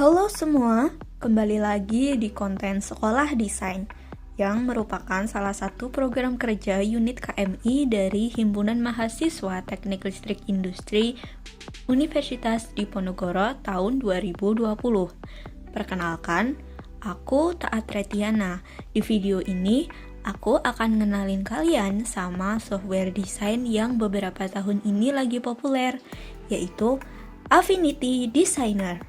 Halo semua, kembali lagi di konten Sekolah Desain yang merupakan salah satu program kerja unit KMI dari Himpunan Mahasiswa Teknik Listrik Industri Universitas Diponegoro tahun 2020. Perkenalkan, aku Taat Retiana. Di video ini, aku akan ngenalin kalian sama software desain yang beberapa tahun ini lagi populer, yaitu Affinity Designer.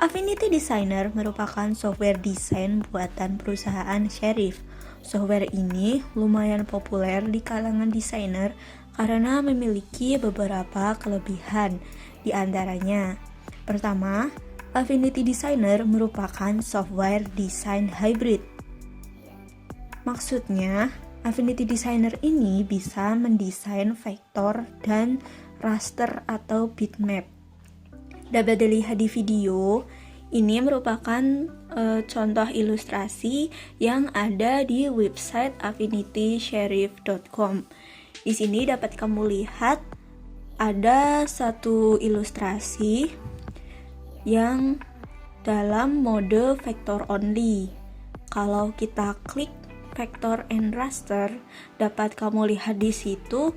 Affinity Designer merupakan software desain buatan perusahaan Sheriff. Software ini lumayan populer di kalangan desainer karena memiliki beberapa kelebihan. Di antaranya, pertama, Affinity Designer merupakan software desain hybrid. Maksudnya, Affinity Designer ini bisa mendesain vektor dan raster atau bitmap. Dapat dilihat di video, ini merupakan contoh ilustrasi yang ada di website affinitysheriff.com. Di sini dapat kamu lihat ada satu ilustrasi yang dalam mode vector only. Kalau kita klik vector and raster, dapat kamu lihat di situ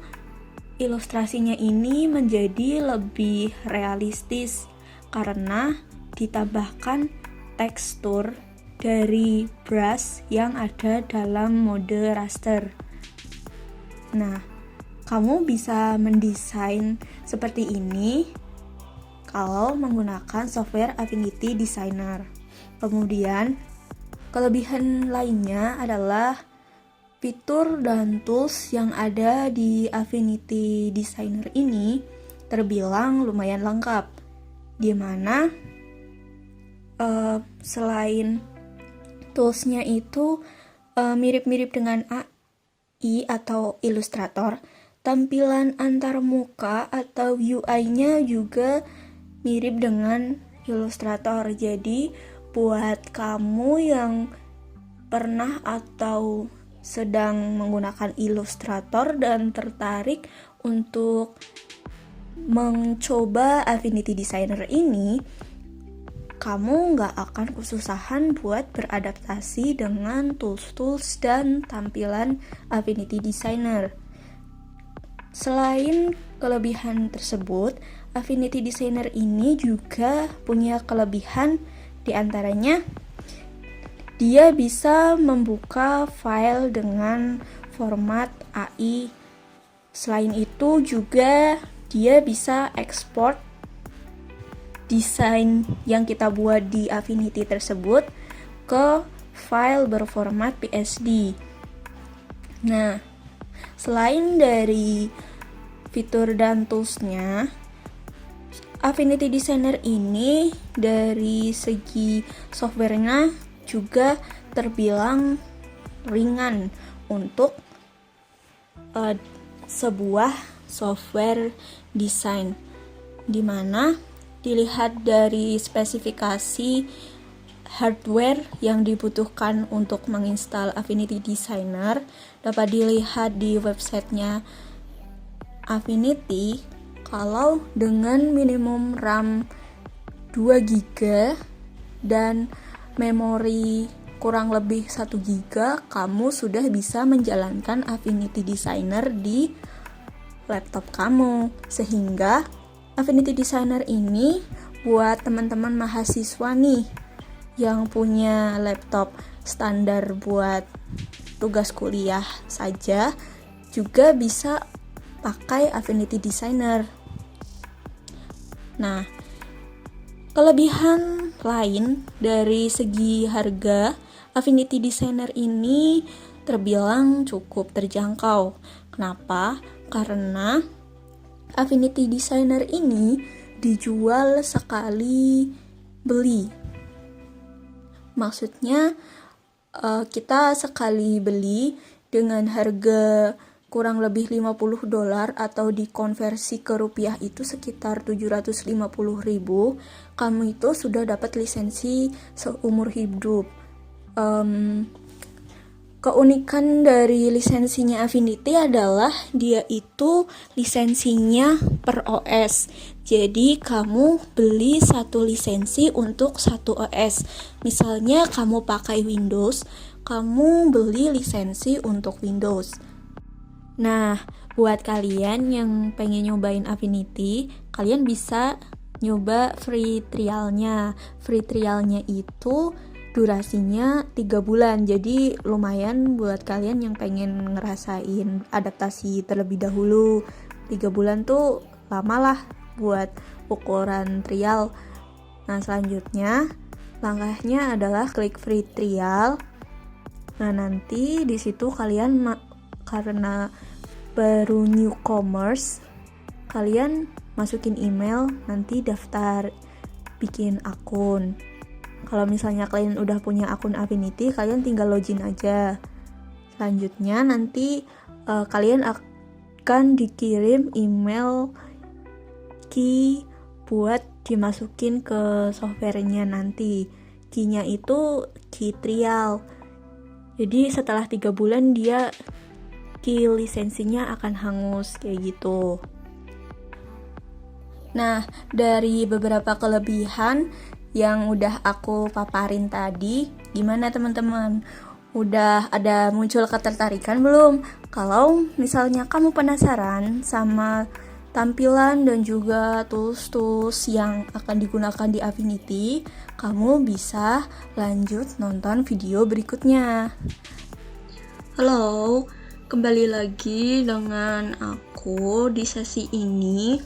ilustrasinya ini menjadi lebih realistis karena ditambahkan tekstur dari brush yang ada dalam mode raster. Nah, kamu bisa mendesain seperti ini kalau menggunakan software Affinity Designer. Kemudian, kelebihan lainnya adalah fitur dan tools yang ada di Affinity Designer ini terbilang lumayan lengkap, di mana selain toolsnya itu mirip-mirip dengan AI atau Illustrator, tampilan antar muka atau UI-nya juga mirip dengan Illustrator. Jadi buat kamu yang pernah atau sedang menggunakan Illustrator dan tertarik untuk mencoba Affinity Designer ini, kamu nggak akan kesusahan buat beradaptasi dengan tools-tools dan tampilan Affinity Designer. Selain kelebihan tersebut, Affinity Designer ini juga punya kelebihan, diantaranya dia bisa membuka file dengan format AI. Selain itu juga dia bisa ekspor desain yang kita buat di Affinity tersebut ke file berformat PSD. Nah, selain dari fitur dan toolsnya, Affinity Designer ini dari segi softwarenya juga terbilang ringan untuk sebuah software desain, dimana dilihat dari spesifikasi hardware yang dibutuhkan untuk menginstal Affinity Designer dapat dilihat di websitenya Affinity. Kalau dengan minimum RAM 2 GB dan memori kurang lebih 1 GB, kamu sudah bisa menjalankan Affinity Designer di laptop kamu. Sehingga Affinity Designer ini buat teman-teman mahasiswa nih yang punya laptop standar buat tugas kuliah saja juga bisa pakai Affinity Designer. Nah, kelebihan lain dari segi harga, Affinity Designer ini terbilang cukup terjangkau. Kenapa? Karena Affinity Designer ini dijual sekali beli. Maksudnya kita sekali beli dengan harga kurang lebih $50 atau dikonversi ke rupiah itu sekitar 750.000, kamu itu sudah dapat lisensi seumur hidup. Keunikan dari lisensinya Affinity adalah dia itu lisensinya per OS. Jadi kamu beli satu lisensi untuk satu OS. Misalnya kamu pakai Windows, kamu beli lisensi untuk Windows. Nah, buat kalian yang pengen nyobain Affinity, kalian bisa nyoba free trialnya. Free trialnya itu durasinya 3 bulan, jadi lumayan buat kalian yang pengen ngerasain adaptasi terlebih dahulu. 3 bulan tuh lama lah buat ukuran trial. Nah, selanjutnya langkahnya adalah klik free trial. Nah, nanti di situ kalian karena baru newcomers, kalian masukin email, nanti daftar bikin akun. Kalau misalnya kalian udah punya akun Affinity, kalian tinggal login aja. Selanjutnya nanti kalian akan dikirim email key buat dimasukin ke softwarenya nanti. Key-nya itu key trial. Jadi setelah 3 bulan dia key lisensinya akan hangus kayak gitu. Nah, dari beberapa kelebihan yang udah aku paparin tadi, gimana teman-teman? Udah ada muncul ketertarikan belum? Kalau misalnya kamu penasaran sama tampilan dan juga tools-tools yang akan digunakan di Affinity, kamu bisa lanjut nonton video berikutnya. Halo, kembali lagi dengan aku di sesi ini.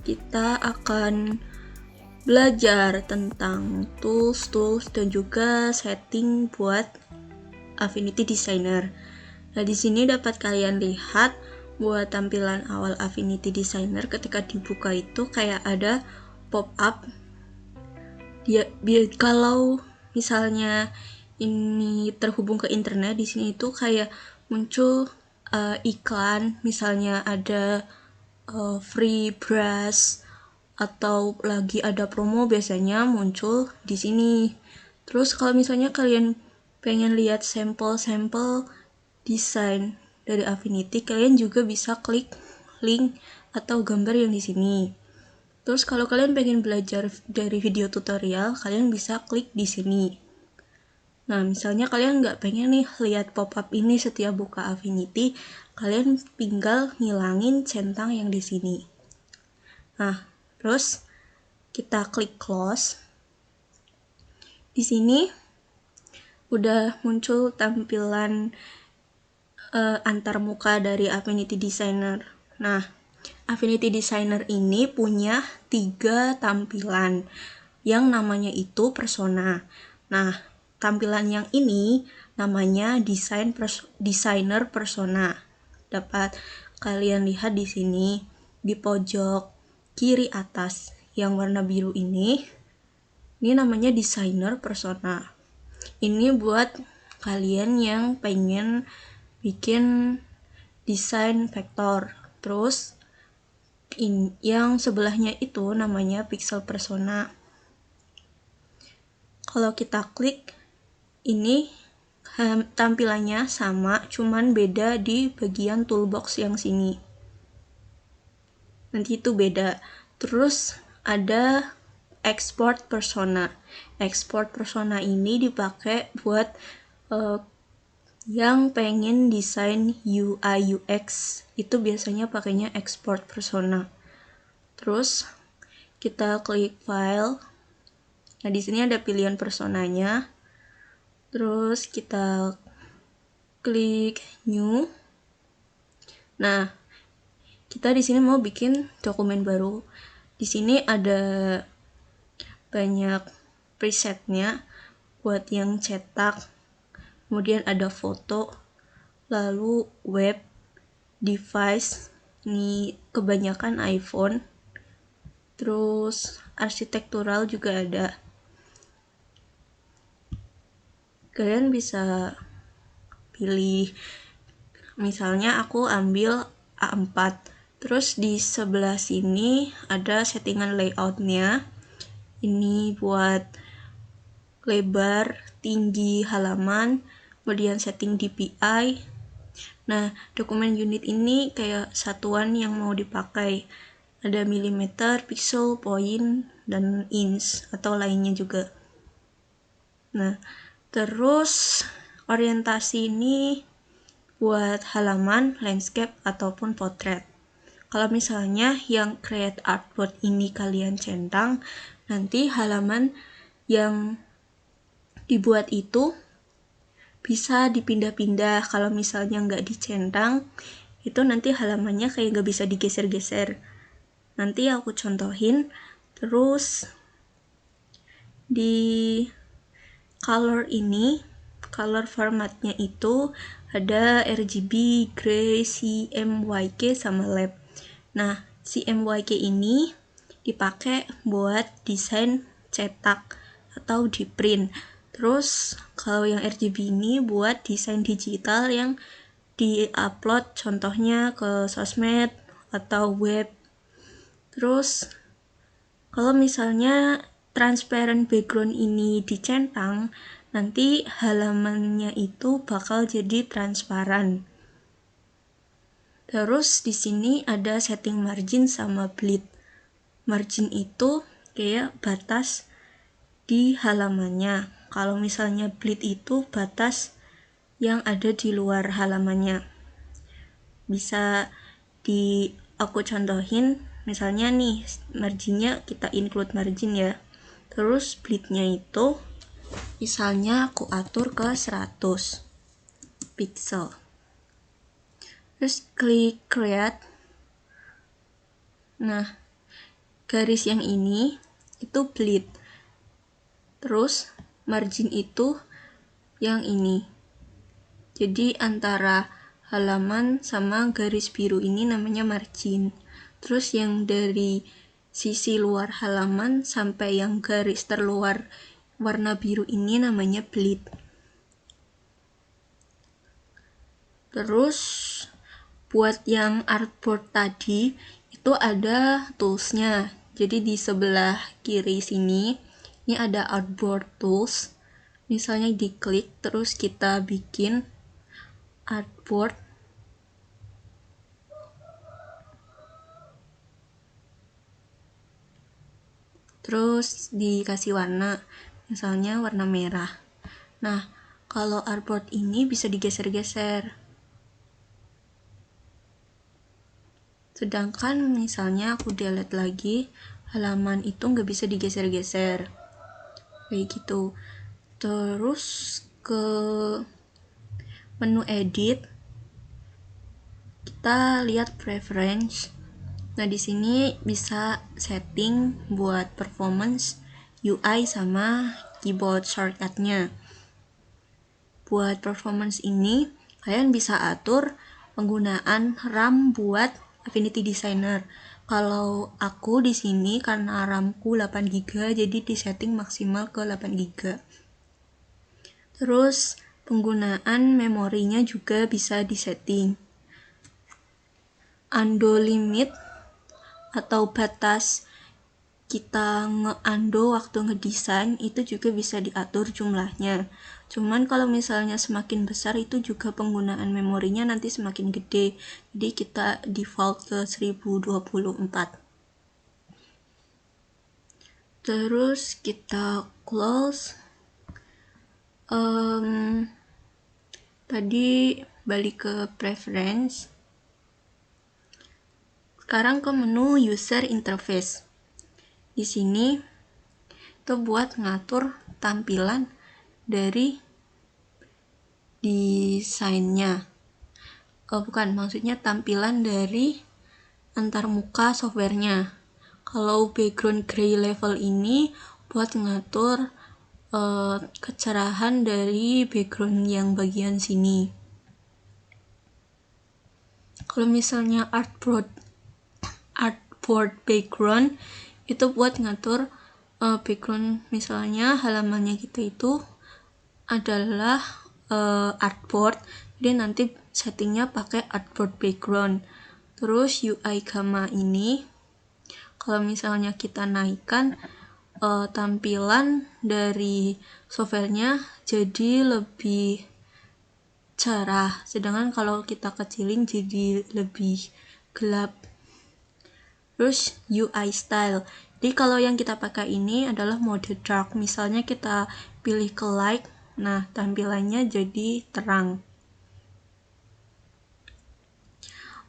Kita akan belajar tentang tools dan juga setting buat Affinity Designer. Nah, di sini dapat kalian lihat buat tampilan awal Affinity Designer ketika dibuka itu kayak ada pop-up. Kalau misalnya ini terhubung ke internet, di sini itu kayak muncul iklan, misalnya ada free brush atau lagi ada promo, biasanya muncul di sini. Terus kalau misalnya kalian pengen lihat sampel-sampel desain dari Affinity, kalian juga bisa klik link atau gambar yang di sini. Terus kalau kalian pengen belajar dari video tutorial, kalian bisa klik di sini. Nah, misalnya kalian nggak pengen nih lihat pop-up ini setiap buka Affinity, kalian tinggal ngilangin centang yang di sini. Nah, terus kita klik close. Di sini udah muncul tampilan antarmuka dari Affinity Designer. Nah, Affinity Designer ini punya 3 tampilan yang namanya itu persona. Nah, tampilan yang ini namanya designer persona. Dapat kalian lihat di sini di pojok kiri atas yang warna biru ini namanya designer persona. Ini buat kalian yang pengen bikin desain vektor. Terus yang sebelahnya itu namanya pixel persona. Kalau kita klik ini tampilannya sama, cuman beda di bagian toolbox yang sini. Nanti itu beda. Terus ada export persona. Export persona ini dipakai buat yang pengen desain UI UX. Itu biasanya pakainya export persona. Terus kita klik file. Nah, di sini ada pilihan personanya. Terus kita klik new. Nah, kita di sini mau bikin dokumen baru. Di sini ada banyak presetnya buat yang cetak. Kemudian ada foto, lalu web, device, ini kebanyakan iPhone. Terus arsitektural juga ada. Kalian bisa pilih, misalnya aku ambil A4. Terus di sebelah sini ada settingan layoutnya. Ini buat lebar, tinggi halaman, kemudian setting DPI. Nah, dokumen unit ini kayak satuan yang mau dipakai. Ada milimeter, pixel, point, dan inch atau lainnya juga. Nah, terus orientasi ini buat halaman, landscape, ataupun potret. Kalau misalnya yang create artboard ini kalian centang, nanti halaman yang dibuat itu bisa dipindah-pindah. Kalau misalnya nggak dicentang, itu nanti halamannya kayak nggak bisa digeser-geser. Nanti aku contohin. Terus di color ini, color formatnya itu ada RGB, gray, CMYK, sama lab. Nah, CMYK ini dipakai buat desain cetak atau di print. Terus kalau yang RGB ini buat desain digital yang di-upload contohnya ke sosmed atau web. Terus kalau misalnya transparent background ini dicentang, nanti halamannya itu bakal jadi transparan. Terus di sini ada setting margin sama bleed. Margin itu kayak batas di halamannya. Kalau misalnya bleed itu batas yang ada di luar halamannya. Bisa aku contohin, misalnya nih marginnya kita include margin ya. Terus bleednya itu misalnya aku atur ke 100 pixel. Terus klik create. Nah, garis yang ini itu bleed. Terus margin itu yang ini. Jadi antara halaman sama garis biru ini namanya margin. Terus yang dari sisi luar halaman sampai yang garis terluar warna biru ini namanya bleed. Terus buat yang artboard tadi itu ada toolsnya. Jadi di sebelah kiri sini ini ada artboard tools. Misalnya diklik terus kita bikin artboard. Terus dikasih warna, misalnya warna merah. Nah, kalau artboard ini bisa digeser-geser. Sedangkan misalnya aku delete lagi, halaman itu nggak bisa digeser-geser. Kayak gitu. Terus ke menu edit, kita lihat preference. Nah, di sini bisa setting buat performance UI sama keyboard shortcut-nya. Buat performance ini, kalian bisa atur penggunaan RAM buat Affinity Designer. Kalau aku di sini karena RAM-ku 8GB, jadi di setting maksimal ke 8GB. Terus penggunaan memorinya juga bisa disetting. Undo limit atau batas kita nge-undo waktu ngedesain itu juga bisa diatur jumlahnya. Cuman kalau misalnya semakin besar itu juga penggunaan memorinya nanti semakin gede. Jadi kita default ke 1024. Terus kita close. Tadi balik ke preference. Sekarang ke menu user interface. Di sini itu buat ngatur tampilan dari desainnya. Maksudnya tampilan dari antarmuka softwarenya. Kalau background gray level ini buat ngatur kecerahan dari background yang bagian sini. Kalau misalnya artboard background itu buat ngatur background, misalnya halamannya kita itu adalah artboard, jadi nanti settingnya pakai artboard background. Terus UI gamma ini kalau misalnya kita naikkan tampilan dari softwarenya jadi lebih cerah, sedangkan kalau kita kecilin jadi lebih gelap. Terus UI style, jadi kalau yang kita pakai ini adalah mode dark, misalnya kita pilih ke light, nah tampilannya jadi terang.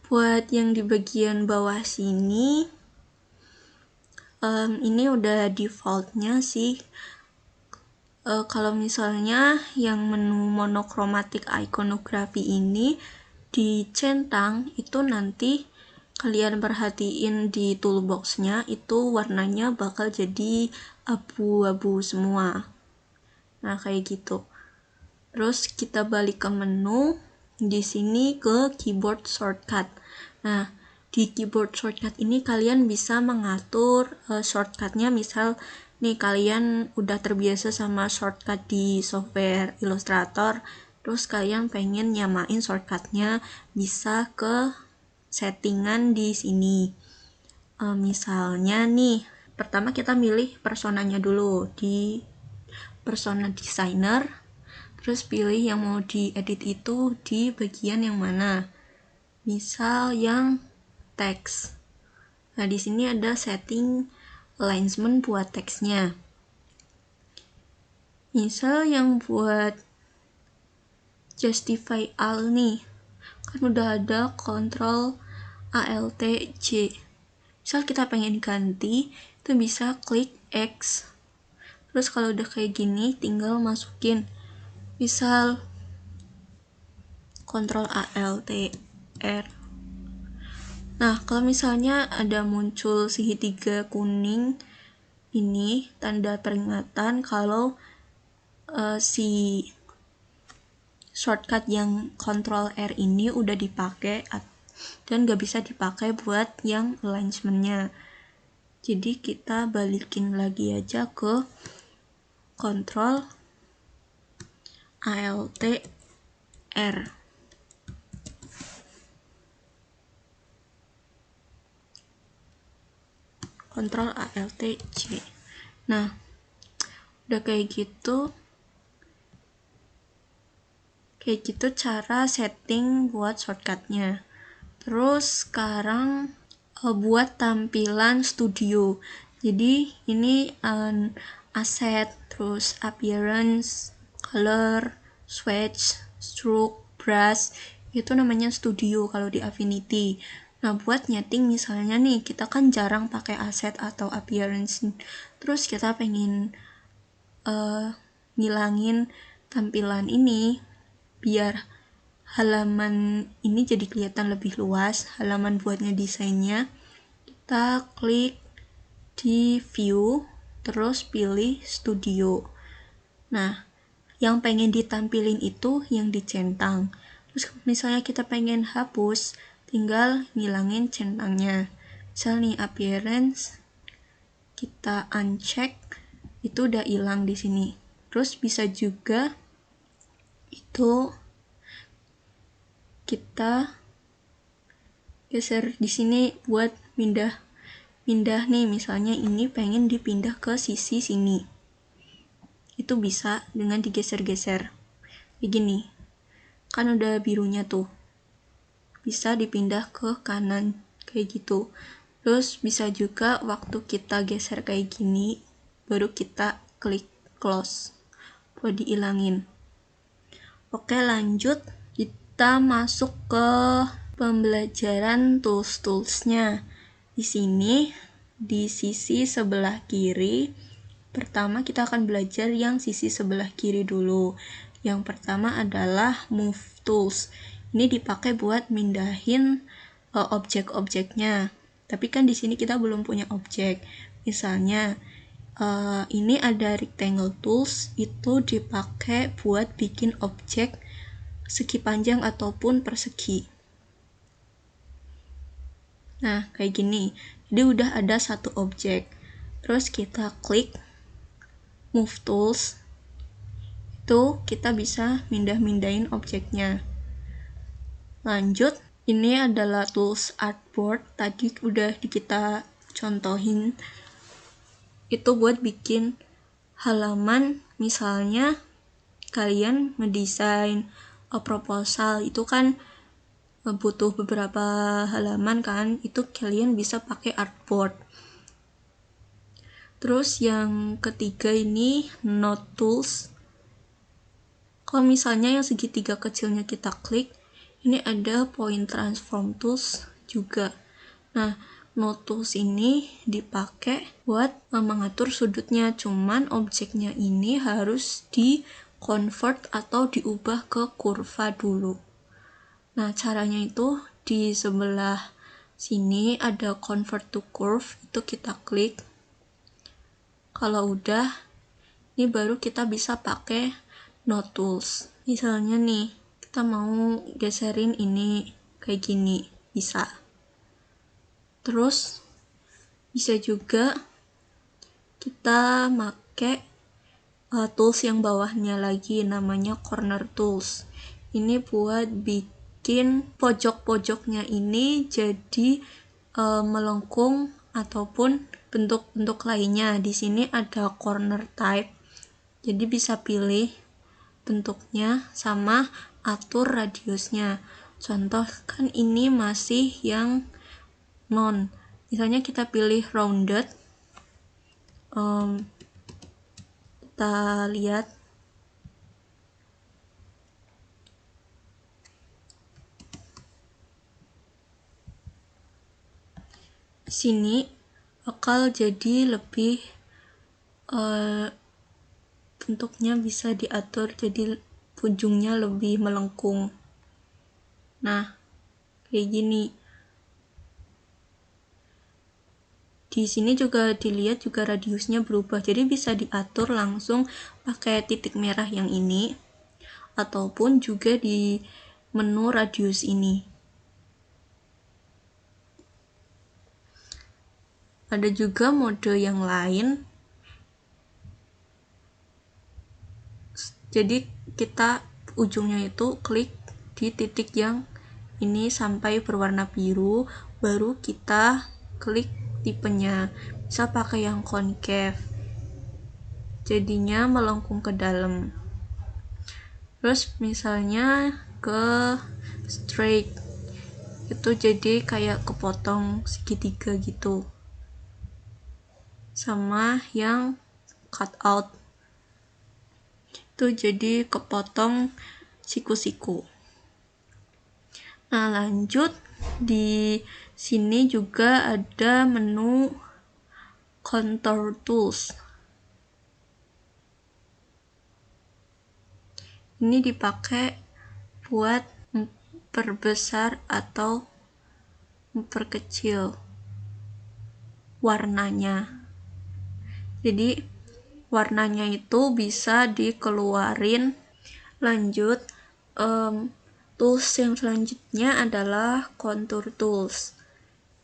Buat yang di bagian bawah sini, ini udah defaultnya sih. Kalau misalnya yang menu monokromatik iconography ini dicentang, itu nanti kalian perhatiin di toolboxnya itu warnanya bakal jadi abu-abu semua. Nah kayak gitu. Terus kita balik ke menu, di sini ke keyboard shortcut. Nah di keyboard shortcut ini kalian bisa mengatur shortcutnya. Misal nih kalian udah terbiasa sama shortcut di software Illustrator, terus kalian pengen nyamain shortcutnya, bisa ke settingan di sini. Misalnya nih, pertama kita milih personanya dulu di persona designer. Terus pilih yang mau diedit itu di bagian yang mana. Misal yang teks. Nah, di sini ada setting alignment buat teksnya. Misal yang buat justify all nih, kan udah ada Ctrl Alt J. Misal kita pengen ganti, itu bisa klik X. Terus kalau udah kayak gini, tinggal masukin. Misal Ctrl Alt R. Nah, kalau misalnya ada muncul segitiga kuning, ini tanda peringatan kalau si shortcut yang Ctrl R ini udah dipakai dan gak bisa dipakai buat yang alignment-nya. Jadi kita balikin lagi aja ke Ctrl Alt R. Ctrl Alt J. Nah, udah kayak gitu cara setting buat shortcutnya. Terus sekarang buat tampilan studio. Jadi ini asset, terus appearance, color, swatch, stroke, brush, itu namanya studio kalau di Affinity. Nah, buat nyeting misalnya nih, kita kan jarang pakai asset atau appearance. Terus kita pengen ngilangin tampilan ini biar halaman ini jadi kelihatan lebih luas, halaman buatnya desainnya. Kita klik di view, terus pilih studio. Nah, yang pengen ditampilin itu yang dicentang. Terus misalnya kita pengen hapus, tinggal ngilangin centangnya. Misal nih appearance, kita uncheck, itu udah hilang di sini. Terus bisa juga itu kita geser di sini buat pindah nih, misalnya ini pengen dipindah ke sisi sini, itu bisa dengan digeser-geser kayak gini, kan udah birunya tuh, bisa dipindah ke kanan kayak gitu. Terus bisa juga waktu kita geser kayak gini baru kita klik close buat dihilangin. Oke, lanjut kita masuk ke pembelajaran tools-toolsnya. Di sini di sisi sebelah kiri, pertama kita akan belajar yang sisi sebelah kiri dulu. Yang pertama adalah move tools. Ini dipakai buat mindahin objek-objeknya. Tapi kan di sini kita belum punya objek. Misalnya ini ada rectangle tools, itu dipakai buat bikin objek segi panjang ataupun persegi. Nah, kayak gini. Jadi udah ada satu objek. Terus kita klik move tools. Itu kita bisa mindah-mindahin objeknya. Lanjut, ini adalah tools artboard. Tadi udah kita contohin. Itu buat bikin halaman, misalnya kalian ngedesain proposal itu kan butuh beberapa halaman kan, itu kalian bisa pakai artboard. Terus yang ketiga ini note tools. Kalau misalnya yang segitiga kecilnya kita klik, ini ada point transform tools juga. Nah, note tools ini dipakai buat mengatur sudutnya, cuman objeknya ini harus di convert atau diubah ke kurva dulu. Nah, caranya itu di sebelah sini ada convert to curve, itu kita klik. Kalau udah, ini baru kita bisa pakai node tools. Misalnya nih, kita mau geserin ini kayak gini, bisa. Terus bisa juga kita pakai tools yang bawahnya lagi, namanya corner tools. Ini buat bikin pojok-pojoknya ini jadi melengkung ataupun bentuk-bentuk lainnya. Di sini ada corner type, jadi bisa pilih bentuknya sama atur radiusnya. Contoh kan ini masih yang non, misalnya kita pilih rounded, kita lihat sini bakal jadi lebih bentuknya bisa diatur jadi ujungnya lebih melengkung. Nah, kayak gini. Di sini juga dilihat juga radiusnya berubah, jadi bisa diatur langsung pakai titik merah yang ini ataupun juga di menu radius ini. Ada juga mode yang lain, jadi kita ujungnya itu klik di titik yang ini sampai berwarna biru, baru kita klik tipenya. Bisa pakai yang concave, jadinya melengkung ke dalam. Terus misalnya ke straight, itu jadi kayak kepotong segitiga gitu. Sama yang cut out, itu jadi kepotong siku-siku. Nah, lanjut di sini juga ada menu contour tools. Ini dipakai buat memperbesar atau memperkecil warnanya. Jadi warnanya itu bisa dikeluarin. Lanjut, tools yang selanjutnya adalah contour tools.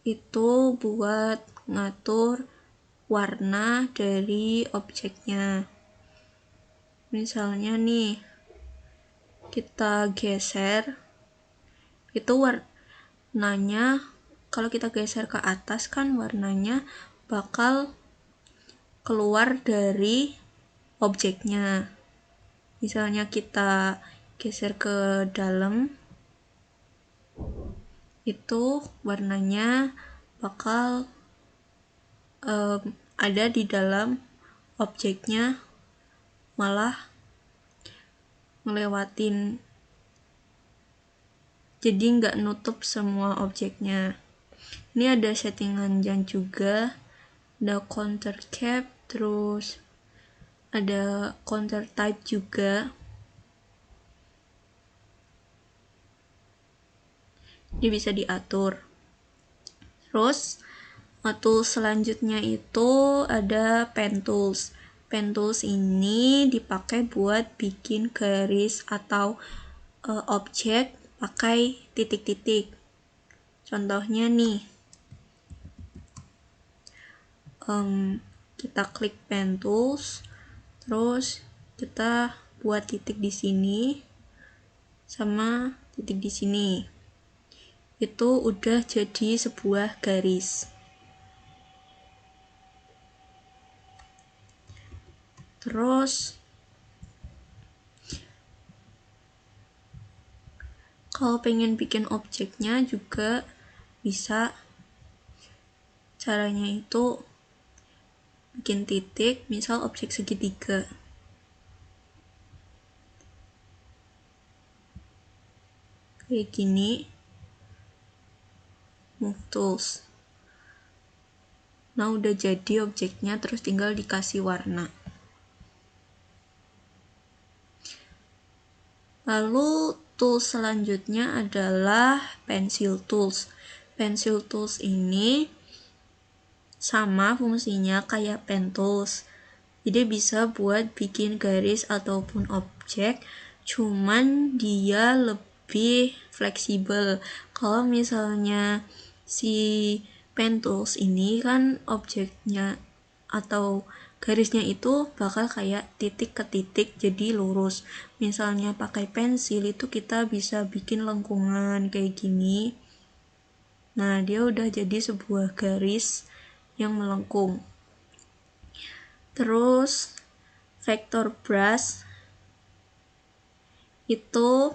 Itu buat ngatur warna dari objeknya. Misalnya nih, kita geser, itu warnanya kalau kita geser ke atas kan warnanya bakal keluar dari objeknya. Misalnya kita geser ke dalam, itu warnanya bakal ada di dalam objeknya, malah ngelewatin, jadi nggak nutup semua objeknya. Ini ada settingan jam juga, ada counter cap, terus ada counter type juga. Ini bisa diatur. Terus tools selanjutnya itu ada pen tools. Pen tools ini dipakai buat bikin garis atau objek pakai titik-titik. Contohnya nih, kita klik pen tools, terus kita buat titik di sini sama titik di sini. Itu udah jadi sebuah garis. Terus Kalau pengen bikin objeknya juga bisa. Caranya itu bikin titik, misal objek segitiga. Kayak gini. Move tools. Nah, udah jadi objeknya, terus tinggal dikasih warna. Lalu tools selanjutnya adalah pencil tools. Pencil tools ini sama fungsinya kayak pen tools. Jadi bisa buat bikin garis ataupun objek, cuman dia lebih fleksibel. Kalau misalnya si pen tools ini kan objeknya atau garisnya itu bakal kayak titik ke titik jadi lurus. Misalnya pakai pensil itu kita bisa bikin lengkungan kayak gini. Nah, dia udah jadi sebuah garis yang melengkung. Terus vector brush itu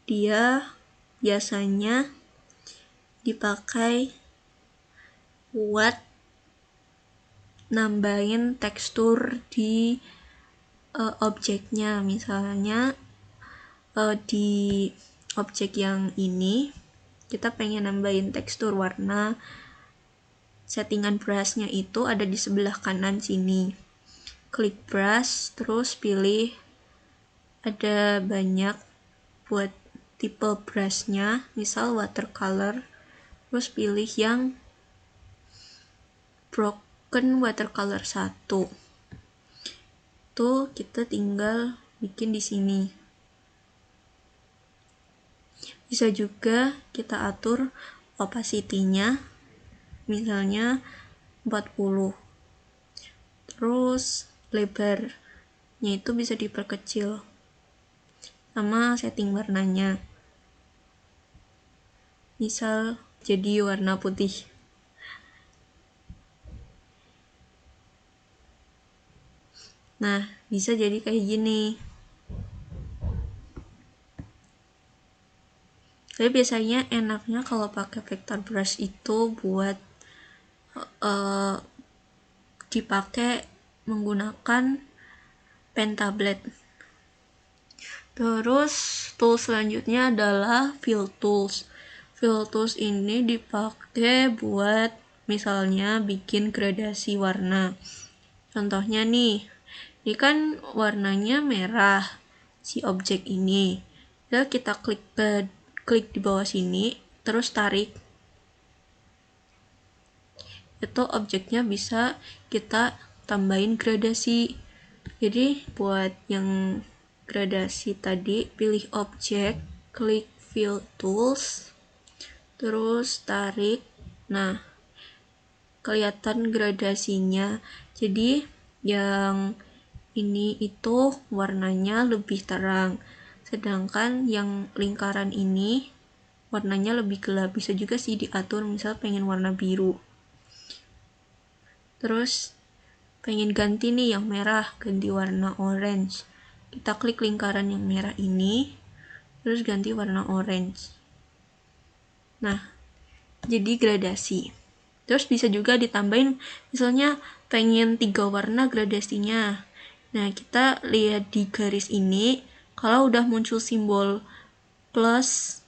dia biasanya dipakai buat nambahin tekstur di objeknya. Misalnya di objek yang ini kita pengen nambahin tekstur warna, settingan brushnya itu ada di sebelah kanan sini. Klik brush, terus pilih, ada banyak buat tipe brushnya, misal watercolor, terus pilih yang broken watercolor 1. Itu kita tinggal bikin di sini. Bisa juga kita atur opacity-nya, misalnya 40. Terus lebarnya itu bisa diperkecil. Sama setting warnanya. Misal jadi warna putih. Nah, bisa jadi kayak gini. Tapi biasanya enaknya kalau pakai vector brush itu buat dipakai menggunakan pen tablet. Terus tools selanjutnya adalah fill tools. Fill tools ini dipakai buat misalnya bikin gradasi warna. Contohnya nih, ini kan warnanya merah si objek ini. Lalu kita klik di bawah sini, terus tarik. Itu objeknya bisa kita tambahin gradasi. Jadi buat yang gradasi tadi, pilih objek, klik fill tools, terus tarik. Nah, kelihatan gradasinya. Jadi yang ini itu warnanya lebih terang, sedangkan yang lingkaran ini warnanya lebih gelap. Bisa juga sih diatur, misal pengen warna biru, terus pengen ganti nih yang merah, ganti warna orange. Kita klik lingkaran yang merah ini, terus ganti warna orange. Nah, jadi gradasi. Terus bisa juga ditambahin, misalnya pengen 3 warna gradasinya. Nah, kita lihat di garis ini, kalau udah muncul simbol plus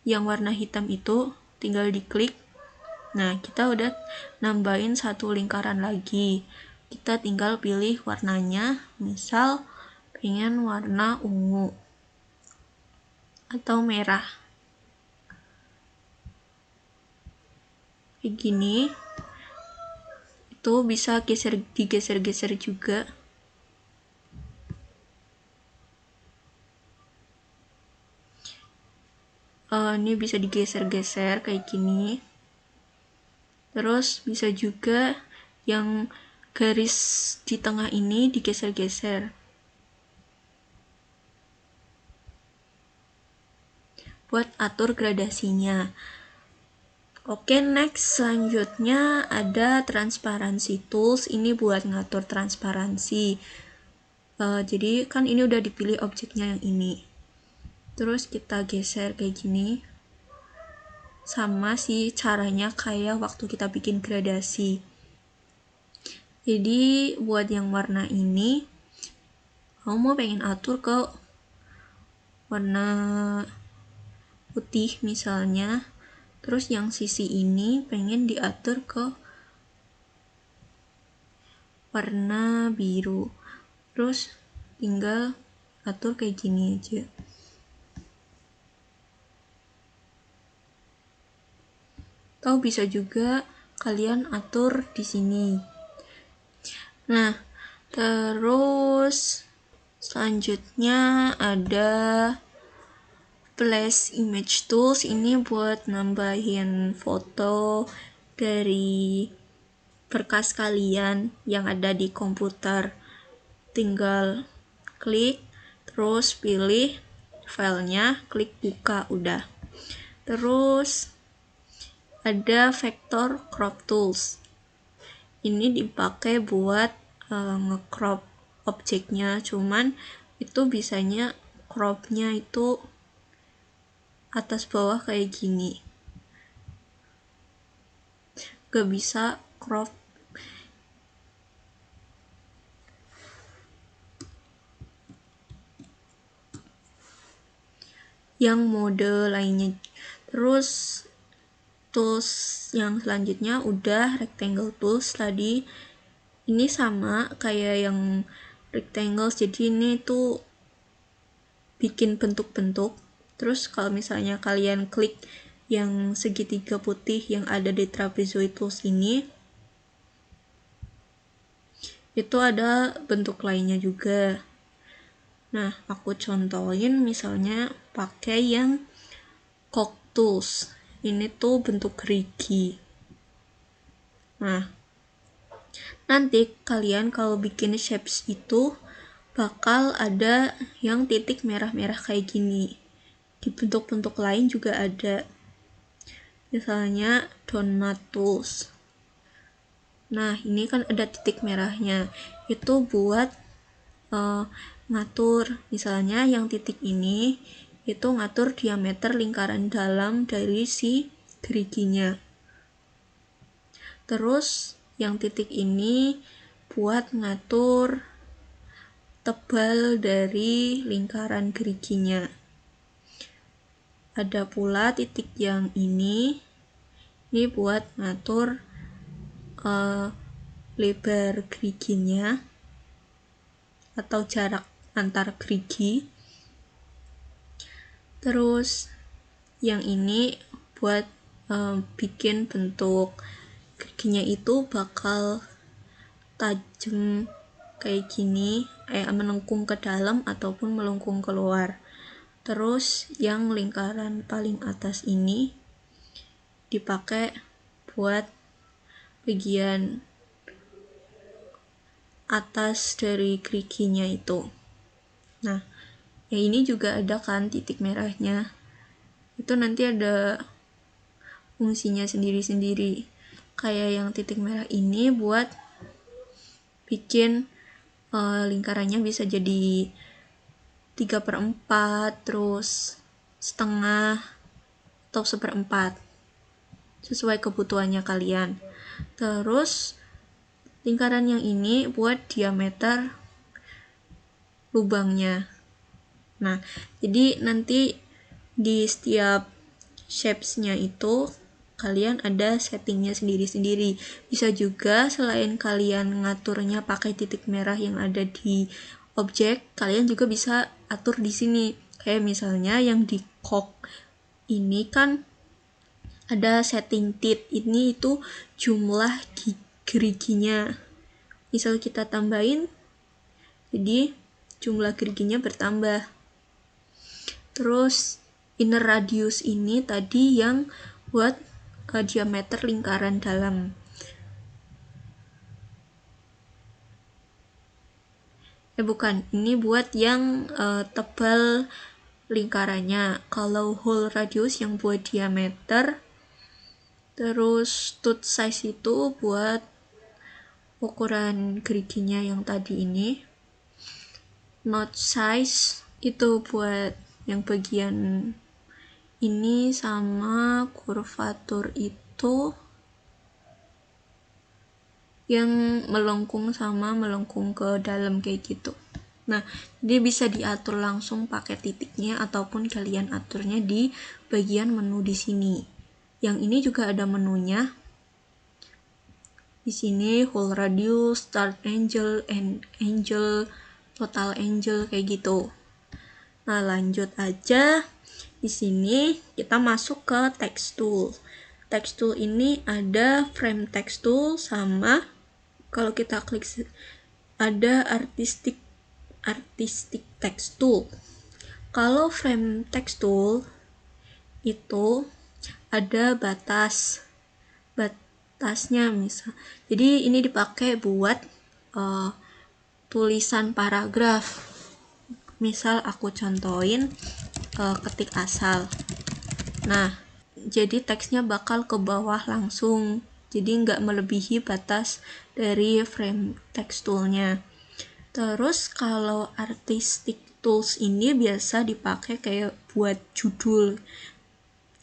yang warna hitam itu, tinggal diklik. Nah, kita udah nambahin 1 lingkaran lagi. Kita tinggal pilih warnanya, misal pengen warna ungu atau merah. Kayak gini. Itu bisa digeser-geser juga. Ini bisa digeser-geser kayak gini. Terus bisa juga yang garis di tengah ini digeser-geser buat atur gradasinya. Oke, next selanjutnya ada transparansi tools. Ini buat ngatur transparansi. Jadi kan ini udah dipilih objeknya yang ini. Terus kita geser kayak gini. Sama sih caranya kayak waktu kita bikin gradasi. Jadi buat yang warna ini, kamu mau pengen atur ke warna putih misalnya, terus yang sisi ini pengen diatur ke warna biru, terus tinggal atur kayak gini aja. Atau bisa juga kalian atur di sini. Nah, terus selanjutnya ada Flash Image Tools. Ini buat nambahin foto dari berkas kalian yang ada di komputer. Tinggal klik, terus pilih filenya, klik buka, udah. Terus ada Vector Crop Tools. Ini dipakai buat nge-crop objeknya, cuman itu bisanya cropnya itu atas bawah kayak gini, gak bisa crop yang mode lainnya. Terus tools yang selanjutnya udah rectangle tools. Tadi ini sama kayak yang rectangle, jadi ini tuh bikin bentuk-bentuk. Terus kalau misalnya kalian klik yang segitiga putih yang ada di trapezoid tools ini, itu ada bentuk lainnya juga. Nah, aku contohin misalnya pakai yang cog tools. Ini tuh bentuk gerigi. Nah, nanti kalian kalau bikin shapes itu bakal ada yang titik merah-merah kayak gini. Di bentuk-bentuk lain juga ada. Misalnya donut tools. Nah, ini kan ada titik merahnya. Itu buat ngatur, misalnya yang titik ini itu ngatur diameter lingkaran dalam dari si geriginya. Terus yang titik ini buat ngatur tebal dari lingkaran geriginya. Ada pula titik yang ini buat ngatur lebar geriginya atau jarak antar gerigi. Terus yang ini buat bikin bentuk geriginya itu bakal tajam kayak gini, melengkung ke dalam ataupun melengkung keluar. Terus yang lingkaran paling atas ini dipakai buat bagian atas dari geriginya itu. Nah, ya ini juga ada kan titik merahnya. Itu nanti ada fungsinya sendiri-sendiri. Kayak yang titik merah ini buat bikin lingkarannya bisa jadi 3/4, terus setengah atau 1/4 sesuai kebutuhannya kalian. Terus lingkaran yang ini buat diameter lubangnya. Nah, jadi nanti di setiap shapes-nya itu kalian ada settingnya sendiri-sendiri. Bisa juga selain kalian ngaturnya pakai titik merah yang ada di objek, kalian juga bisa atur di sini. Kayak misalnya yang di cog ini kan ada setting tit, ini itu jumlah geriginya. Misal kita tambahin, jadi jumlah geriginya bertambah. Terus inner radius ini tadi yang buat diameter lingkaran dalam. Bukan, ini buat yang tebal lingkarannya. Kalau hole radius yang buat diameter. Terus tooth size itu buat ukuran geriginya yang tadi ini. Notch size itu buat yang bagian ini sama kurvatur itu yang melengkung sama melengkung ke dalam kayak gitu. Nah, dia bisa diatur langsung pakai titiknya ataupun kalian aturnya di bagian menu di sini. Yang ini juga ada menunya. Di sini whole radius, start angle, end angle, total angle kayak gitu. Nah, lanjut aja. Di sini kita masuk ke text tool. Text tool ini ada frame text tool sama kalau kita klik ada artistic text tool. Kalau frame text tool itu ada batasnya misal. Jadi ini dipakai buat tulisan paragraf. Misal aku contohin ketik asal. Nah, jadi teksnya bakal ke bawah langsung. Jadi nggak melebihi batas dari frame text toolnya. Terus kalau artistic tools ini biasa dipakai kayak buat judul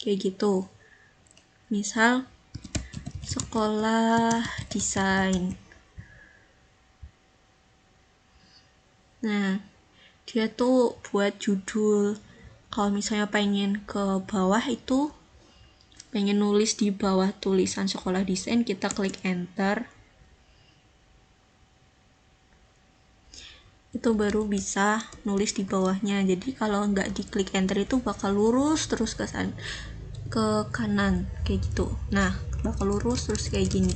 kayak gitu. Misal sekolah desain. Nah, dia tuh buat judul. Kalau misalnya pengen ke bawah itu, pengen nulis di bawah tulisan sekolah desain, kita klik enter. Itu baru bisa nulis di bawahnya. Jadi kalau nggak diklik enter itu bakal lurus terus ke kanan kayak gitu. Nah, bakal lurus terus kayak gini.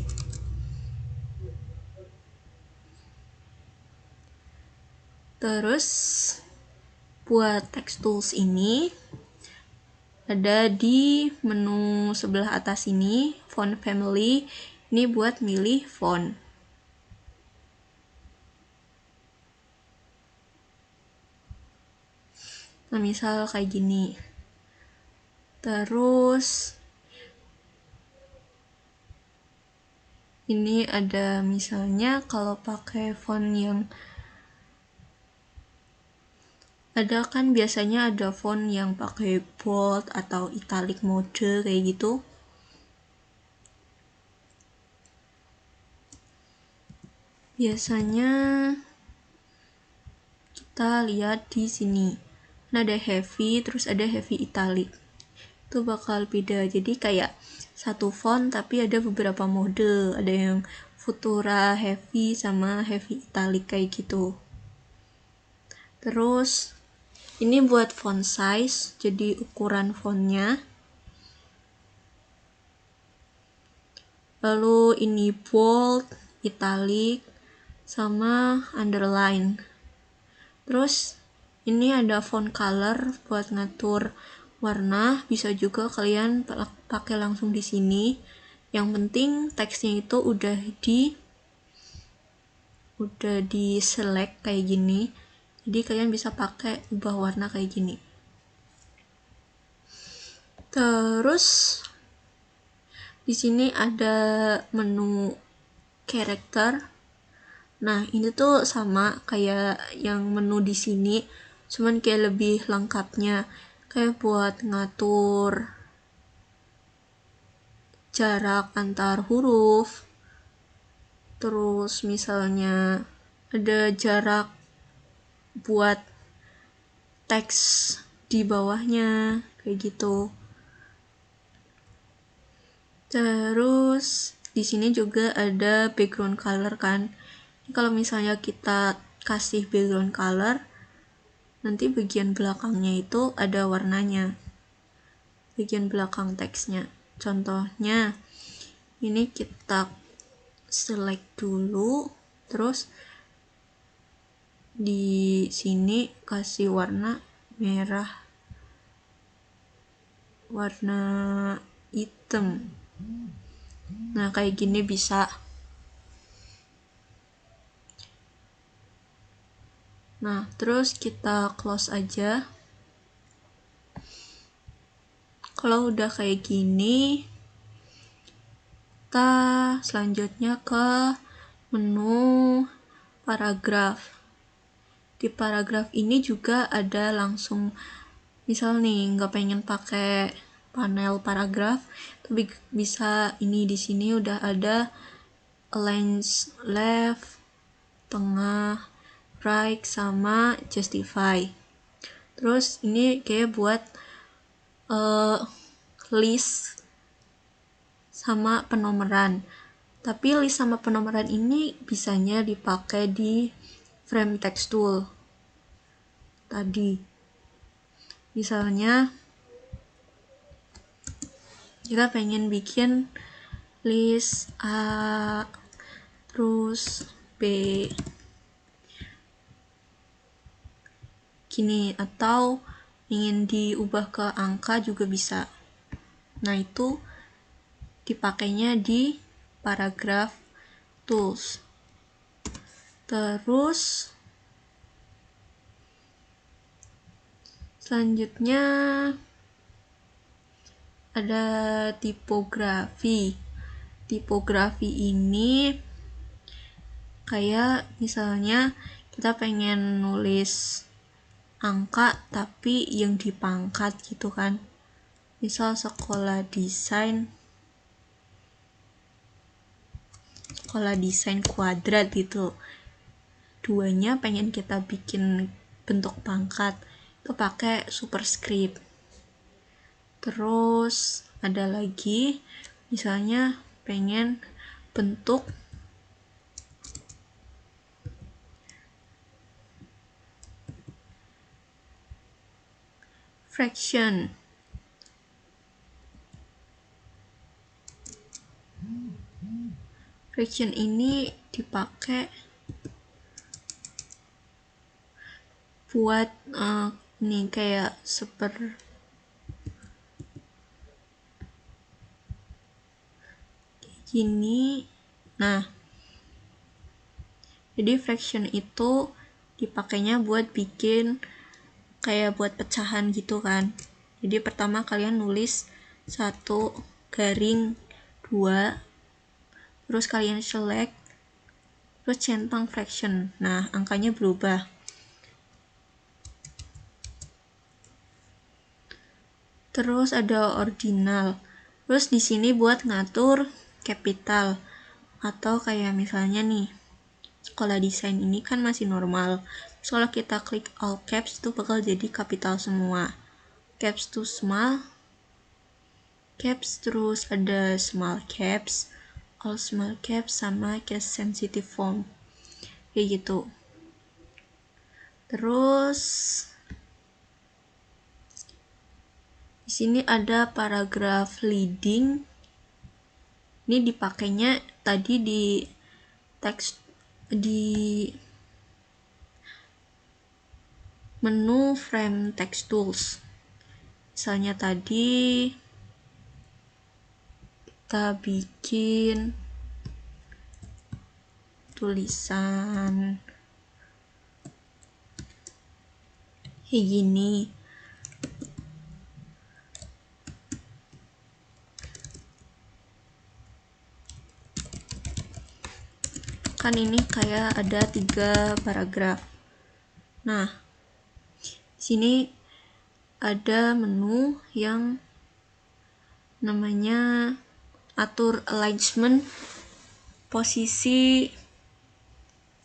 Terus buat text tools ini ada di menu sebelah atas ini, font family. Ini buat milih font. Nah, misal kayak gini. Terus ini ada misalnya kalau pakai font yang ada kan biasanya ada font yang pakai bold atau italic mode kayak gitu. Biasanya kita lihat di sini. Nah, ada heavy, terus ada heavy italic. Itu bakal beda. Jadi kayak satu font tapi ada beberapa mode. Ada yang Futura heavy sama heavy italic kayak gitu. Terus ini buat font size, jadi ukuran fontnya. Lalu ini bold, italic, sama underline. Terus ini ada font color buat ngatur warna, bisa juga kalian pakai langsung di sini. Yang penting teksnya itu udah di select kayak gini. Jadi kalian bisa pakai ubah warna kayak gini. Terus di sini ada menu character. Nah, ini tuh sama kayak yang menu di sini, cuman kayak lebih lengkapnya. Kayak buat ngatur jarak antar huruf. Terus misalnya ada jarak buat teks di bawahnya kayak gitu. Terus di sini juga ada background color kan. Kalau misalnya kita kasih background color, nanti bagian belakangnya itu ada warnanya. Bagian belakang teksnya. Contohnya ini kita select dulu, terus di sini kasih warna merah, warna hitam. Nah, kayak gini bisa. Nah, terus kita close aja. Kalau udah kayak gini, kita selanjutnya ke menu paragraf. Di paragraf ini juga ada langsung Misal nih nggak pengen pakai panel paragraf, tapi bisa ini di sini udah ada align left, tengah, right, sama justify. Terus ini kayak buat list sama penomoran. Tapi list sama penomoran ini bisanya dipakai di frame text tool tadi. Misalnya kita pengen bikin list A terus B gini, atau ingin diubah ke angka juga bisa. Nah, itu dipakainya di paragraph tools. Terus selanjutnya ada tipografi. Tipografi ini kayak misalnya kita pengen nulis angka tapi yang dipangkat gitu kan. Misal sekolah desain kuadrat gitu. Duanya pengen kita bikin bentuk pangkat, itu pakai superscript. Terus ada lagi misalnya pengen bentuk fraction. Fraction ini dipakai buat nih kayak gini. Nah, jadi fraction itu dipakainya buat bikin kayak buat pecahan gitu kan. Jadi pertama kalian nulis 1 garing 2, terus kalian select, terus centang fraction. Nah, angkanya berubah. Terus ada ordinal. Terus di sini buat ngatur capital, atau kayak misalnya nih sekolah desain ini kan masih normal. Kalau kita klik all caps itu bakal jadi kapital semua. Caps to small caps, terus ada small caps, all small caps, sama case sensitive font kayak gitu. Terus di sini ada paragraph leading. Ini dipakainya tadi di teks di menu frame text tools. Misalnya tadi kita bikin tulisan kayak gini. Kan ini kayak ada 3 paragraf. Nah, sini ada menu yang namanya atur alignment posisi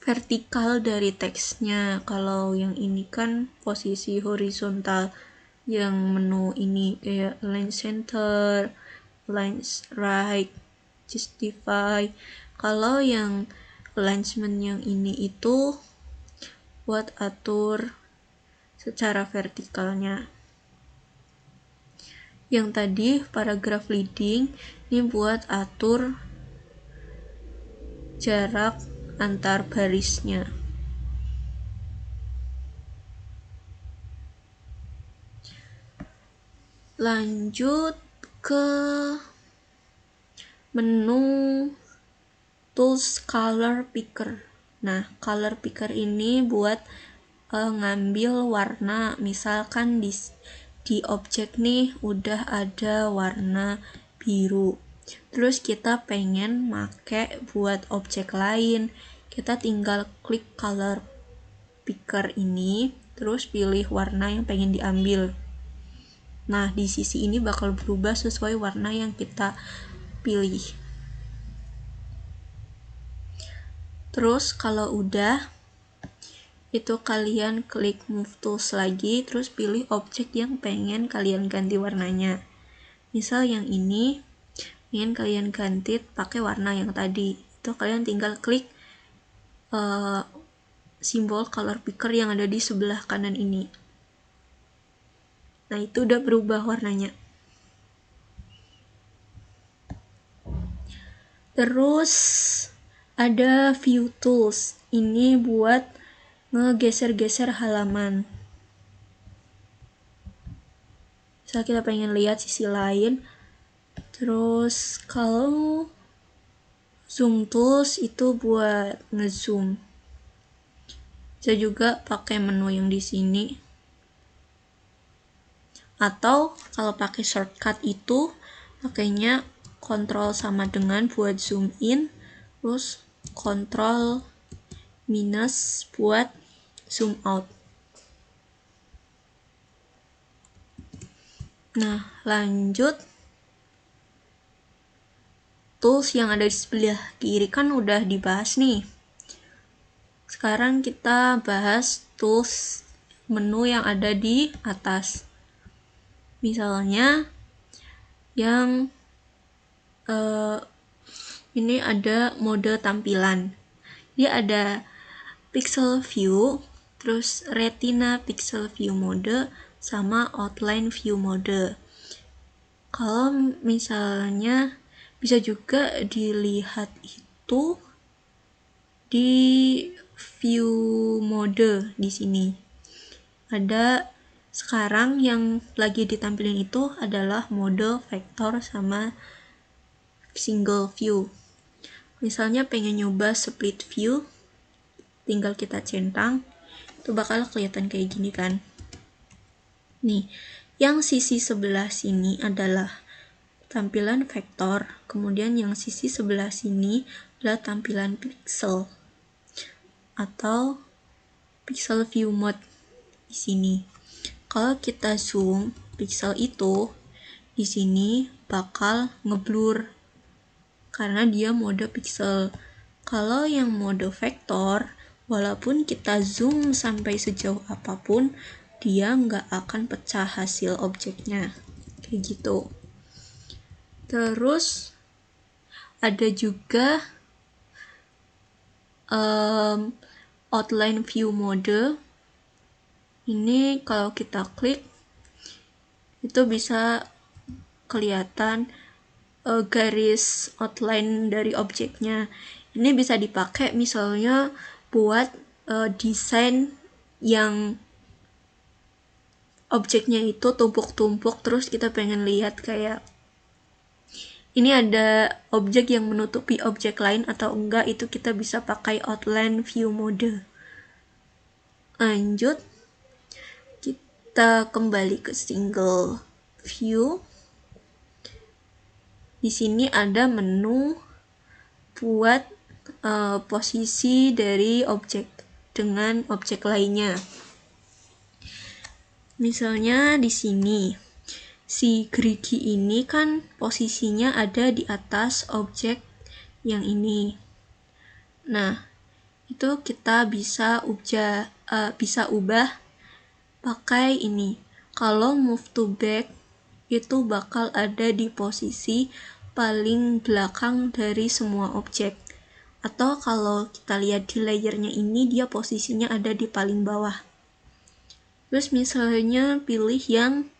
vertikal dari teksnya. Kalau yang ini kan posisi horizontal. Yang menu ini kayak align center, align right, justify. Kalau yang alignment yang ini itu buat atur secara vertikalnya. Yang tadi paragraph leading ini buat atur jarak antar barisnya. Lanjut ke menu tools color picker. Nah, color picker ini buat ngambil warna. Misalkan di objek nih udah ada warna biru, terus kita pengen make buat objek lain, kita tinggal klik color picker ini, terus pilih warna yang pengen diambil. Nah, di sisi ini bakal berubah sesuai warna yang kita pilih. Terus kalau udah, itu kalian klik move tools lagi, terus pilih objek yang pengen kalian ganti warnanya. Misal yang ini ingin kalian ganti pakai warna yang tadi, itu kalian tinggal klik simbol color picker yang ada di sebelah kanan ini. Nah, itu udah berubah warnanya. Terus ada view tools, ini buat ngegeser-geser halaman. Misal kita pengen lihat sisi lain. Terus kalau zoom tools itu buat ngezoom. Bisa juga pakai menu yang di sini. Atau kalau pakai shortcut itu pakainya kontrol sama dengan buat zoom in, terus kontrol minus buat zoom out. Nah, lanjut. Tools yang ada di sebelah kiri kan udah dibahas nih. Sekarang kita bahas tools menu yang ada di atas. Misalnya yang ini ada mode tampilan. Dia ada pixel view, terus retina pixel view mode, sama outline view mode. Kalau misalnya bisa juga dilihat itu di view mode di sini. Ada sekarang yang lagi ditampilin itu adalah mode vektor sama single view. Misalnya pengen nyoba split view, tinggal kita centang, itu bakal kelihatan kayak gini kan. Nih, yang sisi sebelah sini adalah tampilan vektor, kemudian yang sisi sebelah sini adalah tampilan pixel atau pixel view mode di sini. Kalau kita zoom, pixel itu di sini bakal ngeblur karena dia mode pixel. Kalau yang mode vektor, walaupun kita zoom sampai sejauh apapun, dia nggak akan pecah hasil objeknya. Kayak gitu. Terus ada juga outline view mode. Ini kalau kita klik itu bisa kelihatan garis outline dari objeknya. Ini bisa dipakai misalnya buat desain yang objeknya itu tumpuk-tumpuk, terus kita pengen lihat kayak ini ada objek yang menutupi objek lain atau enggak, itu kita bisa pakai outline view mode. Lanjut, kita kembali ke single view. Di sini ada menu buat posisi dari objek dengan objek lainnya. Misalnya di sini, si gerigi ini kan posisinya ada di atas objek yang ini. Nah, itu kita bisa ubah pakai ini. Kalau move to back, itu bakal ada di posisi paling belakang dari semua objek. Atau kalau kita lihat di layernya ini, dia posisinya ada di paling bawah. Terus misalnya pilih yang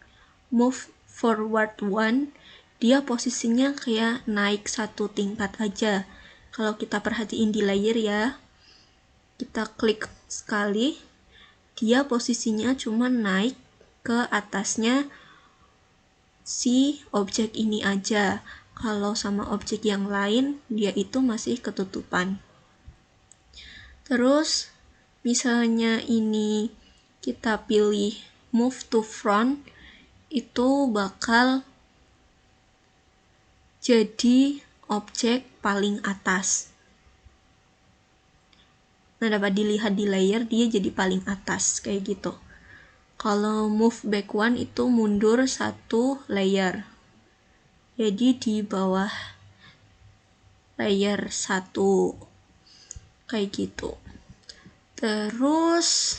move forward 1, dia posisinya kayak naik satu tingkat aja. Kalau kita perhatiin di layer ya, kita klik sekali, dia posisinya cuma naik ke atasnya si objek ini aja. Kalau sama objek yang lain, dia itu masih ketutupan. Terus misalnya ini kita pilih move to front, itu bakal jadi objek paling atas. Nah, dapat dilihat di layer dia jadi paling atas kayak gitu. Kalau move back one itu mundur 1 layer. Jadi di bawah layer 1 kayak gitu. Terus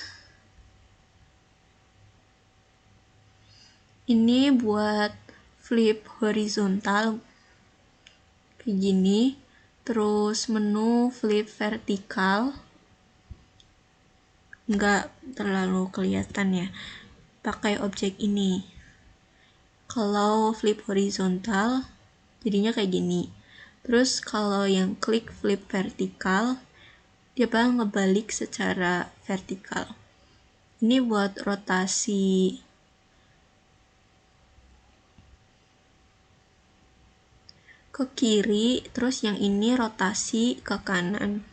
ini buat flip horizontal kayak gini. Terus menu flip vertikal nggak terlalu kelihatan ya, pakai objek ini. Kalau flip horizontal jadinya kayak gini. Terus kalau yang klik flip vertikal, dia bakal ngebalik secara vertikal. Ini buat rotasi ke kiri, terus yang ini rotasi ke kanan.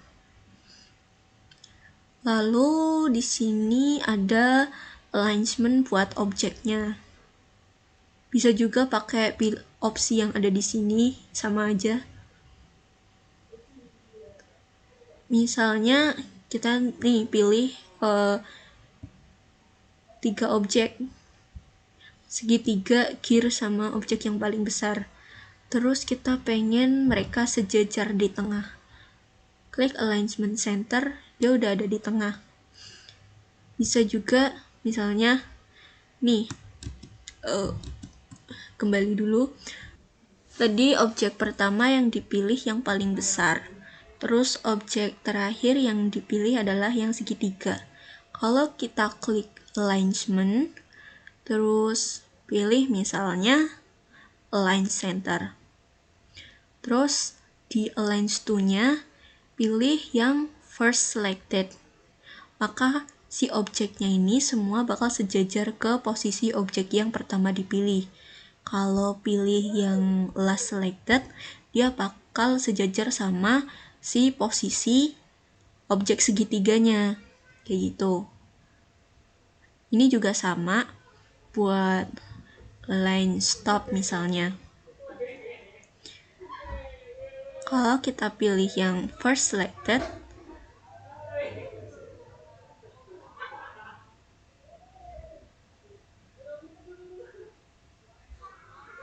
Lalu di sini ada alignment buat objeknya. Bisa juga pakai opsi yang ada di sini, sama aja. Misalnya kita nih pilih 3 objek, segitiga, gear, sama objek yang paling besar. Terus kita pengen mereka sejajar di tengah. Klik alignment center, dia udah ada di tengah. Bisa juga misalnya nih, kembali dulu. Tadi objek pertama yang dipilih yang paling besar. Terus objek terakhir yang dipilih adalah yang segitiga. Kalau kita klik alignment, terus pilih misalnya align center. Terus di align to-nya pilih yang first selected. Maka si objeknya ini semua bakal sejajar ke posisi objek yang pertama dipilih. Kalau pilih yang last selected, dia bakal sejajar sama si posisi objek segitiganya. Kayak gitu. Ini juga sama buat line stop misalnya. Kalau kita pilih yang first selected,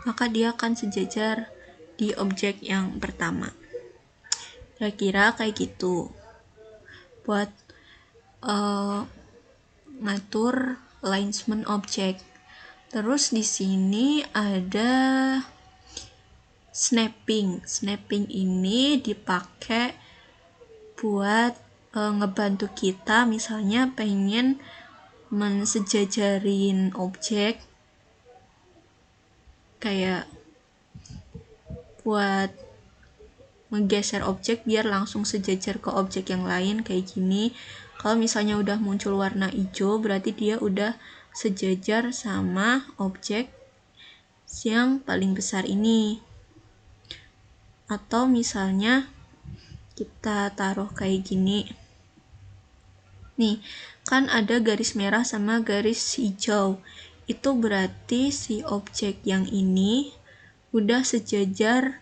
maka dia akan sejajar di objek yang pertama. Kira-kira kayak gitu buat ngatur alignment objek. Terus di sini ada snapping. Snapping ini dipakai buat ngebantu kita misalnya pengen mensejajarin objek, kayak buat menggeser objek biar langsung sejajar ke objek yang lain kayak gini. Kalau misalnya udah muncul warna hijau, berarti dia udah sejajar sama objek yang paling besar ini. Atau misalnya kita taruh kayak gini. Nih, kan ada garis merah sama garis hijau. Itu berarti si objek yang ini udah sejajar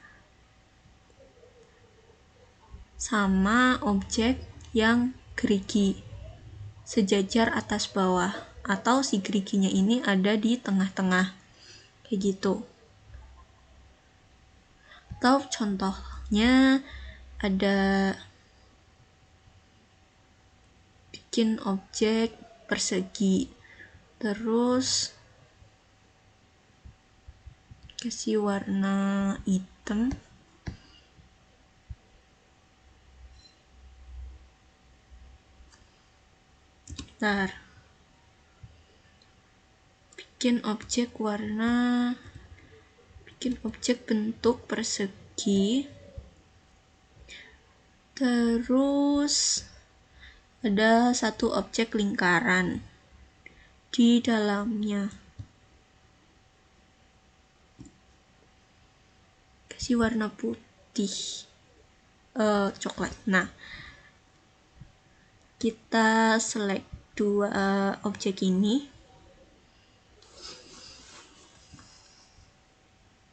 sama objek yang gerigi, sejajar atas bawah, atau si geriginya ini ada di tengah-tengah kayak gitu. Atau contohnya ada bikin objek persegi, terus kasih warna hitam. Bikin objek bentuk persegi, terus ada satu objek lingkaran di dalamnya, kasih warna putih, coklat. Nah, kita select 2 objek ini,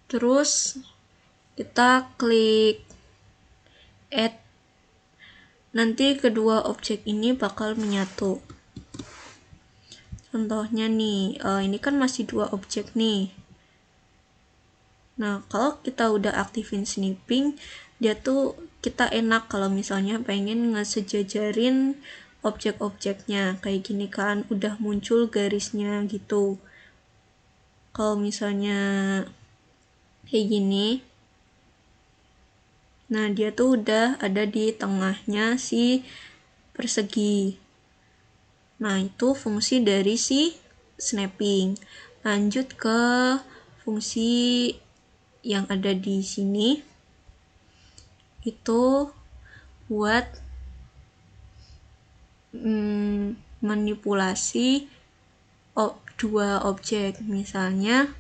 terus kita klik add. Nanti kedua objek ini bakal menyatu. Contohnya nih, ini kan masih 2 objek nih. Nah, kalau kita udah aktifin snipping, dia tuh kita enak kalau misalnya pengen ngesejajarin objek-objeknya. Kayak gini kan, udah muncul garisnya gitu. Kalau misalnya kayak gini, nah dia tuh udah ada di tengahnya si persegi. Nah, itu fungsi dari si snapping. Lanjut ke fungsi yang ada di sini, itu buat manipulasi dua objek. Misalnya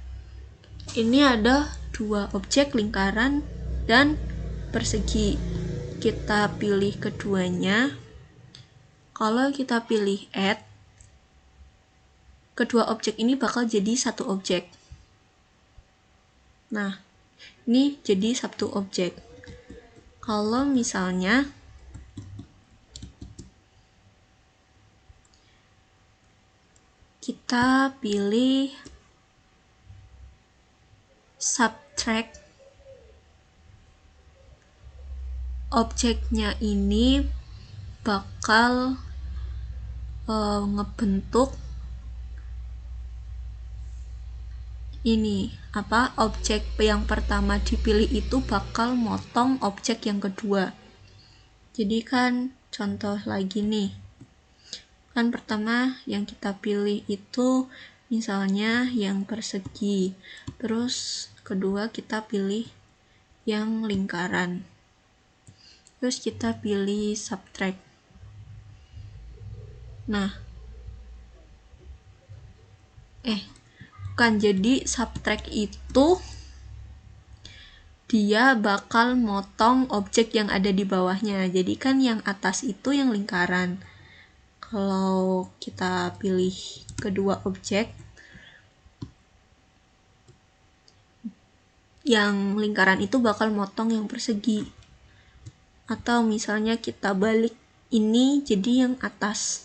ini ada 2 objek lingkaran dan persegi. Kita pilih keduanya. Kalau kita pilih add, kedua objek ini bakal jadi satu objek. Nah, ini jadi satu objek. Kalau misalnya kita pilih subtract, objeknya ini bakal ngebentuk ini objek yang pertama dipilih itu bakal motong objek yang kedua. Jadi kan contoh lagi nih, kan pertama yang kita pilih itu misalnya yang persegi, terus kedua kita pilih yang lingkaran, terus kita pilih subtract. Nah, jadi subtract itu dia bakal motong objek yang ada di bawahnya. Jadi kan yang atas itu yang lingkaran. Kalau kita pilih kedua objek, yang lingkaran itu bakal motong yang persegi. Atau misalnya kita balik ini jadi yang atas,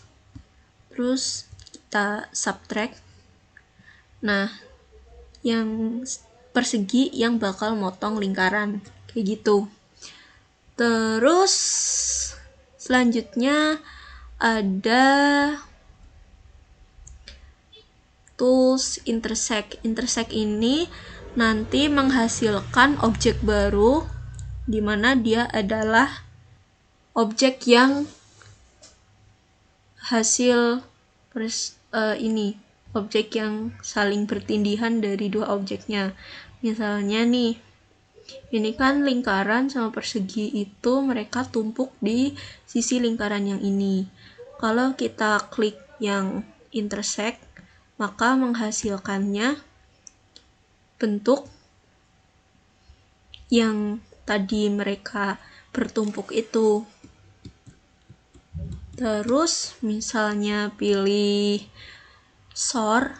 terus kita subtract. Nah, yang persegi yang bakal motong lingkaran, kayak gitu. Terus selanjutnya ada tools intersect. Intersect ini nanti menghasilkan objek baru di mana dia adalah objek yang hasil objek yang saling bertindihan dari dua objeknya. Misalnya nih, ini kan lingkaran sama persegi itu mereka tumpuk di sisi lingkaran yang ini. Kalau kita klik yang intersect, maka menghasilkannya bentuk yang tadi mereka bertumpuk itu. Terus misalnya pilih sort,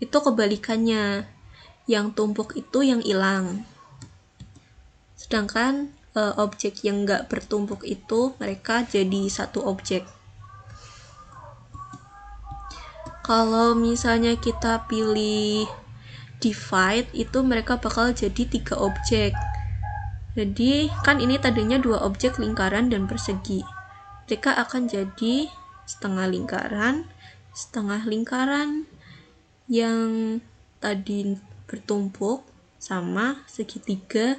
itu kebalikannya, yang tumpuk itu yang hilang, sedangkan objek yang nggak bertumpuk itu mereka jadi satu objek. Kalau misalnya kita pilih divide, itu mereka bakal jadi 3 objek. Jadi kan ini tadinya 2 objek lingkaran dan persegi, mereka akan jadi setengah lingkaran yang tadi bertumpuk sama segitiga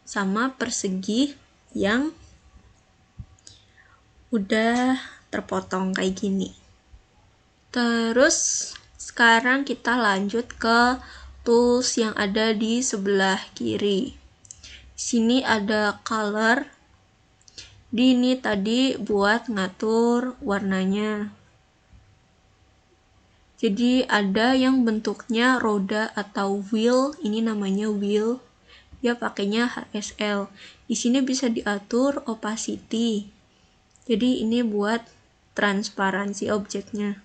sama persegi yang udah terpotong kayak gini. Terus sekarang kita lanjut ke tools yang ada di sebelah kiri. Sini ada color. Ini tadi buat ngatur warnanya. Jadi ada yang bentuknya roda atau wheel, ini namanya wheel. Dia pakainya HSL. Di sini bisa diatur opacity. Jadi ini buat transparansi objeknya.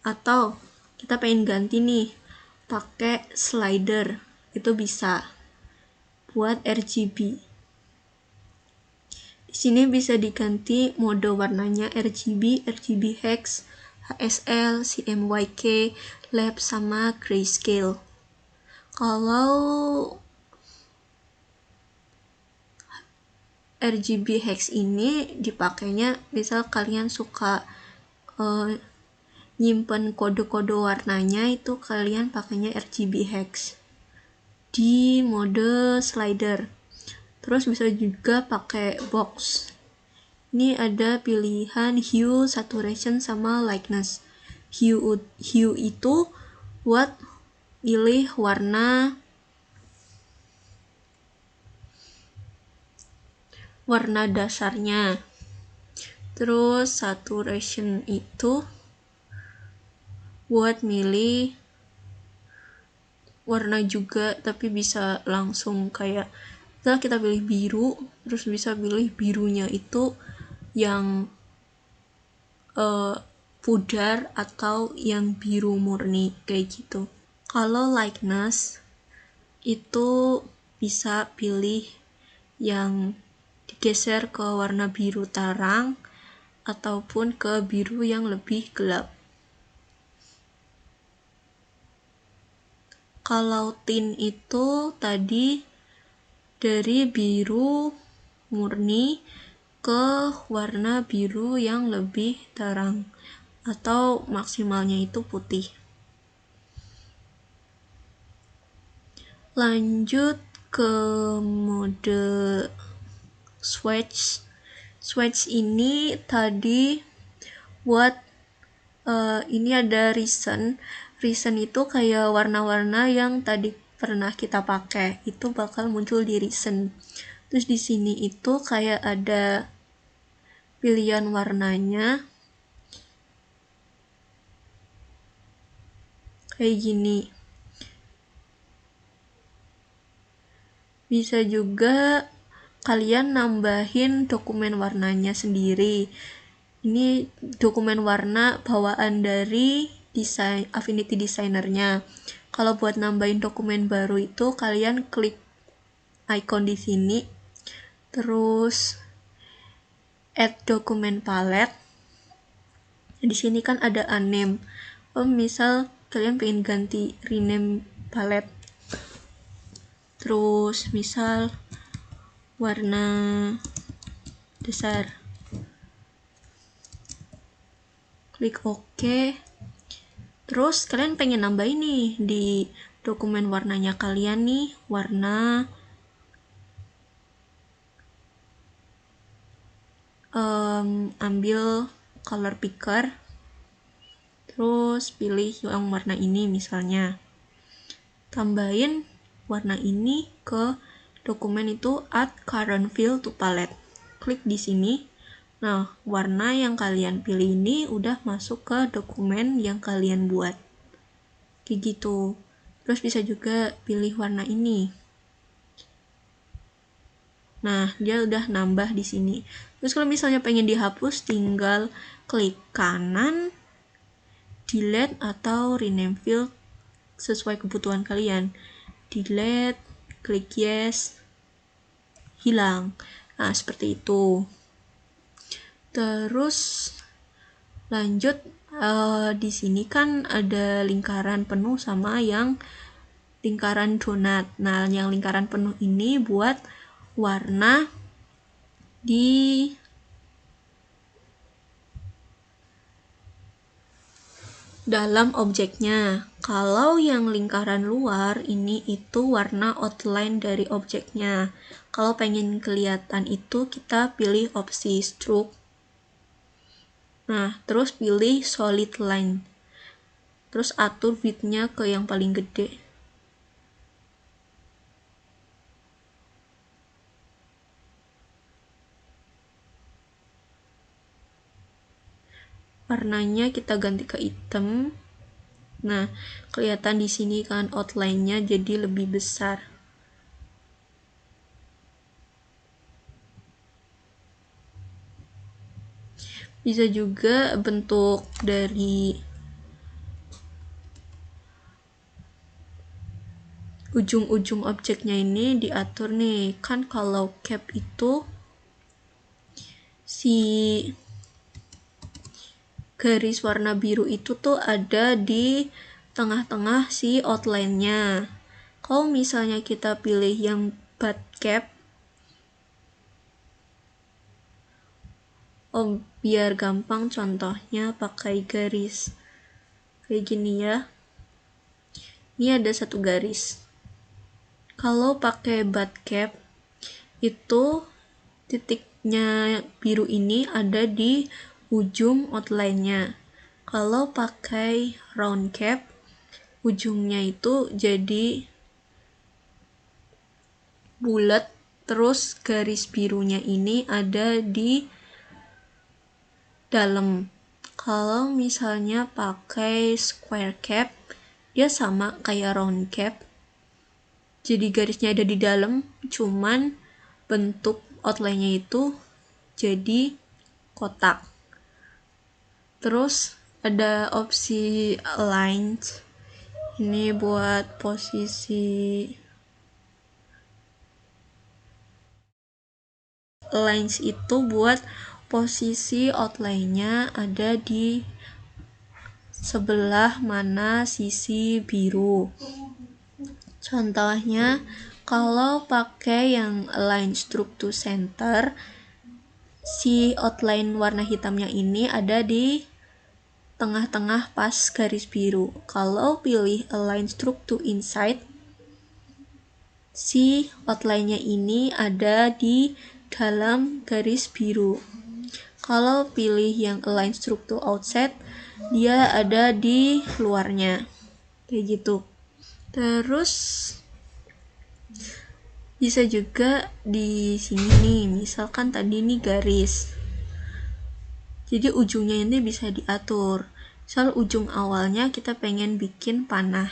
Atau kita pengen ganti nih, pakai slider, itu bisa buat RGB. Di sini bisa diganti mode warnanya RGB, RGB Hex, HSL, CMYK, Lab, sama Grayscale. Kalau RGB Hex ini dipakainya misal kalian suka nyimpen kode-kode warnanya, itu kalian pakainya RGB Hex di mode slider. Terus bisa juga pakai box. Ini ada pilihan hue, saturation, sama lightness. Hue itu buat pilih warna dasarnya. Terus saturation itu buat milih warna juga, tapi bisa langsung kayak setelah kita pilih biru, terus bisa pilih birunya itu yang pudar atau yang biru murni, kayak gitu. Kalau lightness itu bisa pilih yang digeser ke warna biru tarang ataupun ke biru yang lebih gelap. Kalau tint itu tadi dari biru murni ke warna biru yang lebih terang atau maksimalnya itu putih. Lanjut ke mode swatch. Swatch ini tadi buat ini ada recent itu kayak warna-warna yang tadi pernah kita pakai, itu bakal muncul di recent. Terus di sini itu kayak ada pilihan warnanya kayak gini. Bisa juga kalian nambahin dokumen warnanya sendiri. Ini dokumen warna bawaan dari Affinity Designer-nya. Kalau buat nambahin dokumen baru itu kalian klik icon di sini, terus add document palette. Di sini kan ada unnamed. Misal kalian pengen ganti rename palette, terus misal warna dasar, klik OK. Terus kalian pengen nambah ini di dokumen warnanya kalian nih, warna ambil color picker, terus pilih yang warna ini, misalnya tambahin warna ini ke dokumen itu, add current fill to palette, klik di sini. Nah, warna yang kalian pilih ini udah masuk ke dokumen yang kalian buat, kayak gitu. Terus bisa juga pilih warna ini. Nah, dia udah nambah di sini. Terus kalau misalnya pengen dihapus, tinggal klik kanan, delete atau rename field sesuai kebutuhan kalian. Delete, klik yes, hilang. Nah, seperti itu. Terus lanjut, di sini kan ada lingkaran penuh sama yang lingkaran donat. Nah, yang lingkaran penuh ini buat warna di dalam objeknya. Kalau yang lingkaran luar ini itu warna outline dari objeknya. Kalau pengen kelihatan itu kita pilih opsi stroke. Nah, terus pilih solid line. Terus atur width-nya ke yang paling gede. Warnanya kita ganti ke hitam. Nah, kelihatan di sini kan outline-nya jadi lebih besar. Bisa juga bentuk dari ujung-ujung objeknya ini diatur nih. Kan kalau cap itu si garis warna biru itu tuh ada di tengah-tengah si outline-nya. Kalau misalnya kita pilih yang butt cap, biar gampang contohnya pakai garis kayak gini ya. Ini ada satu garis. Kalau pakai butt cap itu titiknya biru ini ada di ujung outline-nya. Kalau pakai round cap, ujungnya itu jadi bulat, terus garis birunya ini ada di dalam. Kalau misalnya pakai square cap, dia sama kayak round cap, jadi garisnya ada di dalam, cuman bentuk outline-nya itu jadi kotak. Terus ada opsi lines, ini buat posisi lines itu buat posisi outline-nya ada di sebelah mana sisi biru. Contohnya kalau pakai yang align stroke to center, si outline warna hitamnya ini ada di tengah-tengah pas garis biru. Kalau pilih align stroke to inside, si outline-nya ini ada di dalam garis biru. Kalau pilih yang align stroke to outside, dia ada di luarnya. Kayak gitu. Terus bisa juga di sini nih, misalkan tadi nih garis. Jadi ujungnya ini bisa diatur. Misal ujung awalnya kita pengen bikin panah.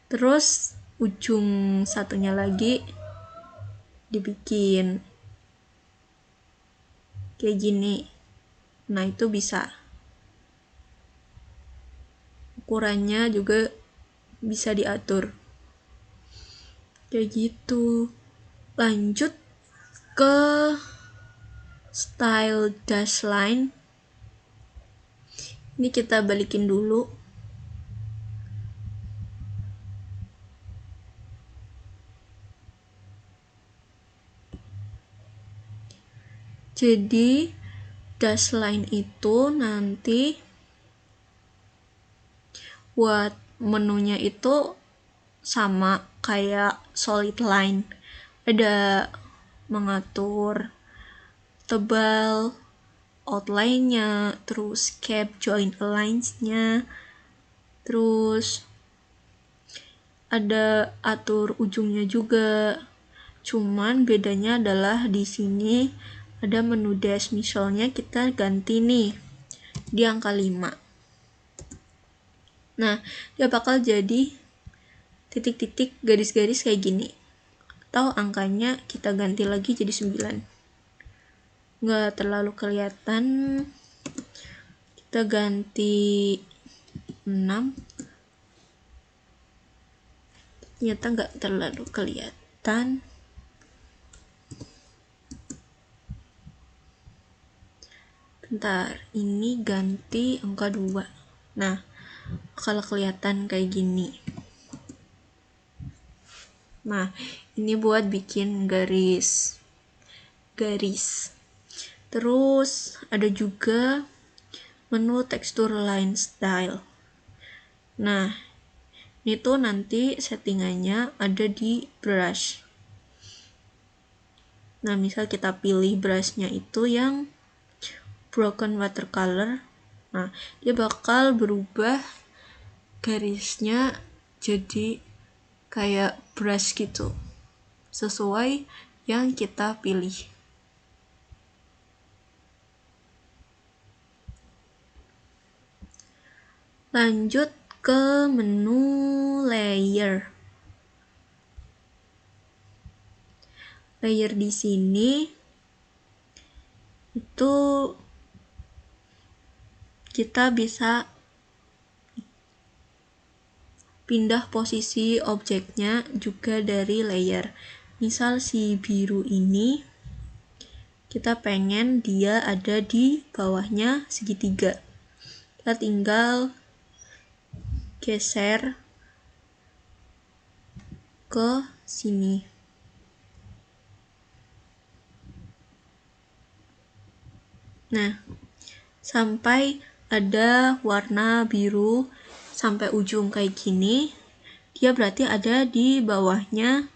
Terus ujung satunya lagi dibikin kayak gini. Nah, itu bisa. Ukurannya juga bisa diatur. Kayak gitu. Lanjut ke style dash line. Ini kita balikin dulu. Jadi dash line itu nanti buat menunya itu sama kayak solid line. Ada mengatur tebal outline-nya, terus cap join lines-nya, terus ada atur ujungnya juga. Cuman bedanya adalah di sini ada menu dash, misalnya kita ganti nih di angka 5. Nah, dia bakal jadi titik-titik garis-garis kayak gini. Atau angkanya kita ganti lagi jadi 9. Nggak terlalu kelihatan. Kita ganti 6. Ternyata nggak terlalu kelihatan. Bentar, ini ganti angka 2. Nah, kalau kelihatan kayak gini. Nah, ini buat bikin garis. Terus ada juga menu texture line style. Nah, ini tuh nanti settingannya ada di brush. Nah, misal kita pilih brushnya itu yang broken watercolor. Nah, dia bakal berubah garisnya jadi kayak brush gitu, sesuai yang kita pilih. Lanjut ke menu layer. Layer di sini itu kita bisa pindah posisi objeknya juga dari layer. Misal si biru ini kita pengen dia ada di bawahnya segitiga. Kita tinggal geser ke sini. Nah, sampai ada warna biru sampai ujung kayak gini, dia berarti ada di bawahnya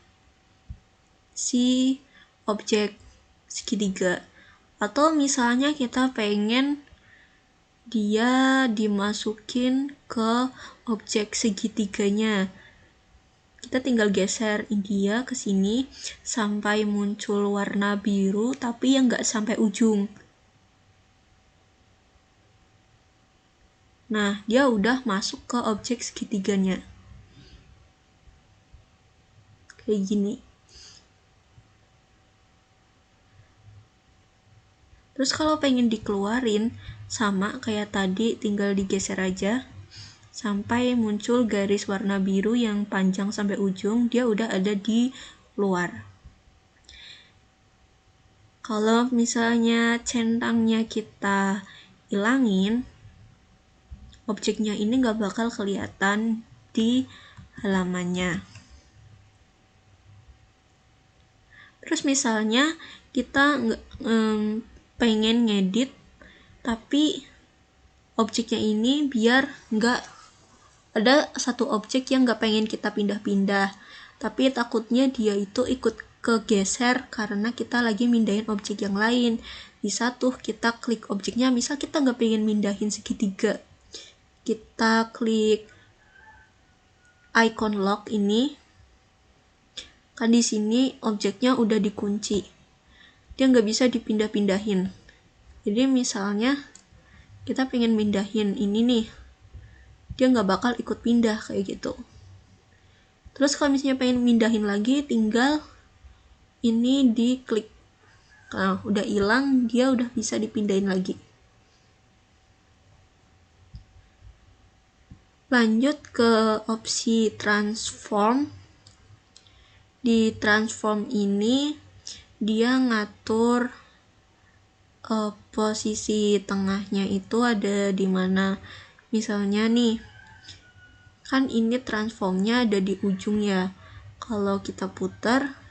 si objek segitiga. Atau misalnya kita pengen dia dimasukin ke objek segitiganya, kita tinggal geser dia ke sini sampai muncul warna biru tapi yang nggak sampai ujung. Nah, dia udah masuk ke objek segitiganya kayak gini. Terus kalau pengen dikeluarin, sama kayak tadi, tinggal digeser aja sampai muncul garis warna biru yang panjang sampai ujung, dia udah ada di luar. Kalau misalnya centangnya kita hilangin, objeknya ini nggak bakal kelihatan di halamannya. Terus misalnya kita pengen ngedit, tapi objeknya ini biar nggak ada satu objek yang nggak pengen kita pindah-pindah, tapi takutnya dia itu ikut kegeser karena kita lagi mindahin objek yang lain. Bisa tuh kita klik objeknya, misal kita nggak pengen mindahin segitiga, kita klik icon lock ini, kan di sini objeknya udah dikunci, dia nggak bisa dipindah-pindahin. Jadi misalnya kita pengen mindahin ini nih, dia nggak bakal ikut pindah kayak gitu. Terus kalau misalnya pengen mindahin lagi, tinggal ini diklik. Nah, udah hilang, dia udah bisa dipindahin lagi. Lanjut ke opsi transform. Di transform ini dia ngatur posisi tengahnya itu ada di mana. Misalnya nih, kan ini transformnya ada di ujung ya. Kalau kita putar,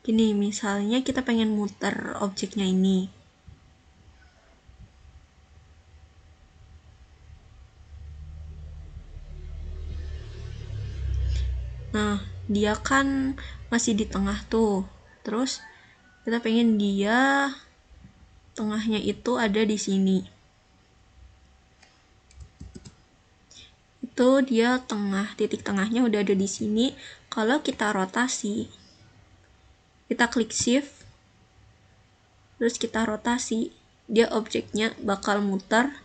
gini, misalnya kita pengen muter objeknya ini. Nah, dia kan masih di tengah tuh. Terus kita pengen dia tengahnya itu ada di sini. Itu dia tengah, titik tengahnya udah ada di sini. Kalau kita rotasi, kita klik shift, terus kita rotasi, dia objeknya bakal muter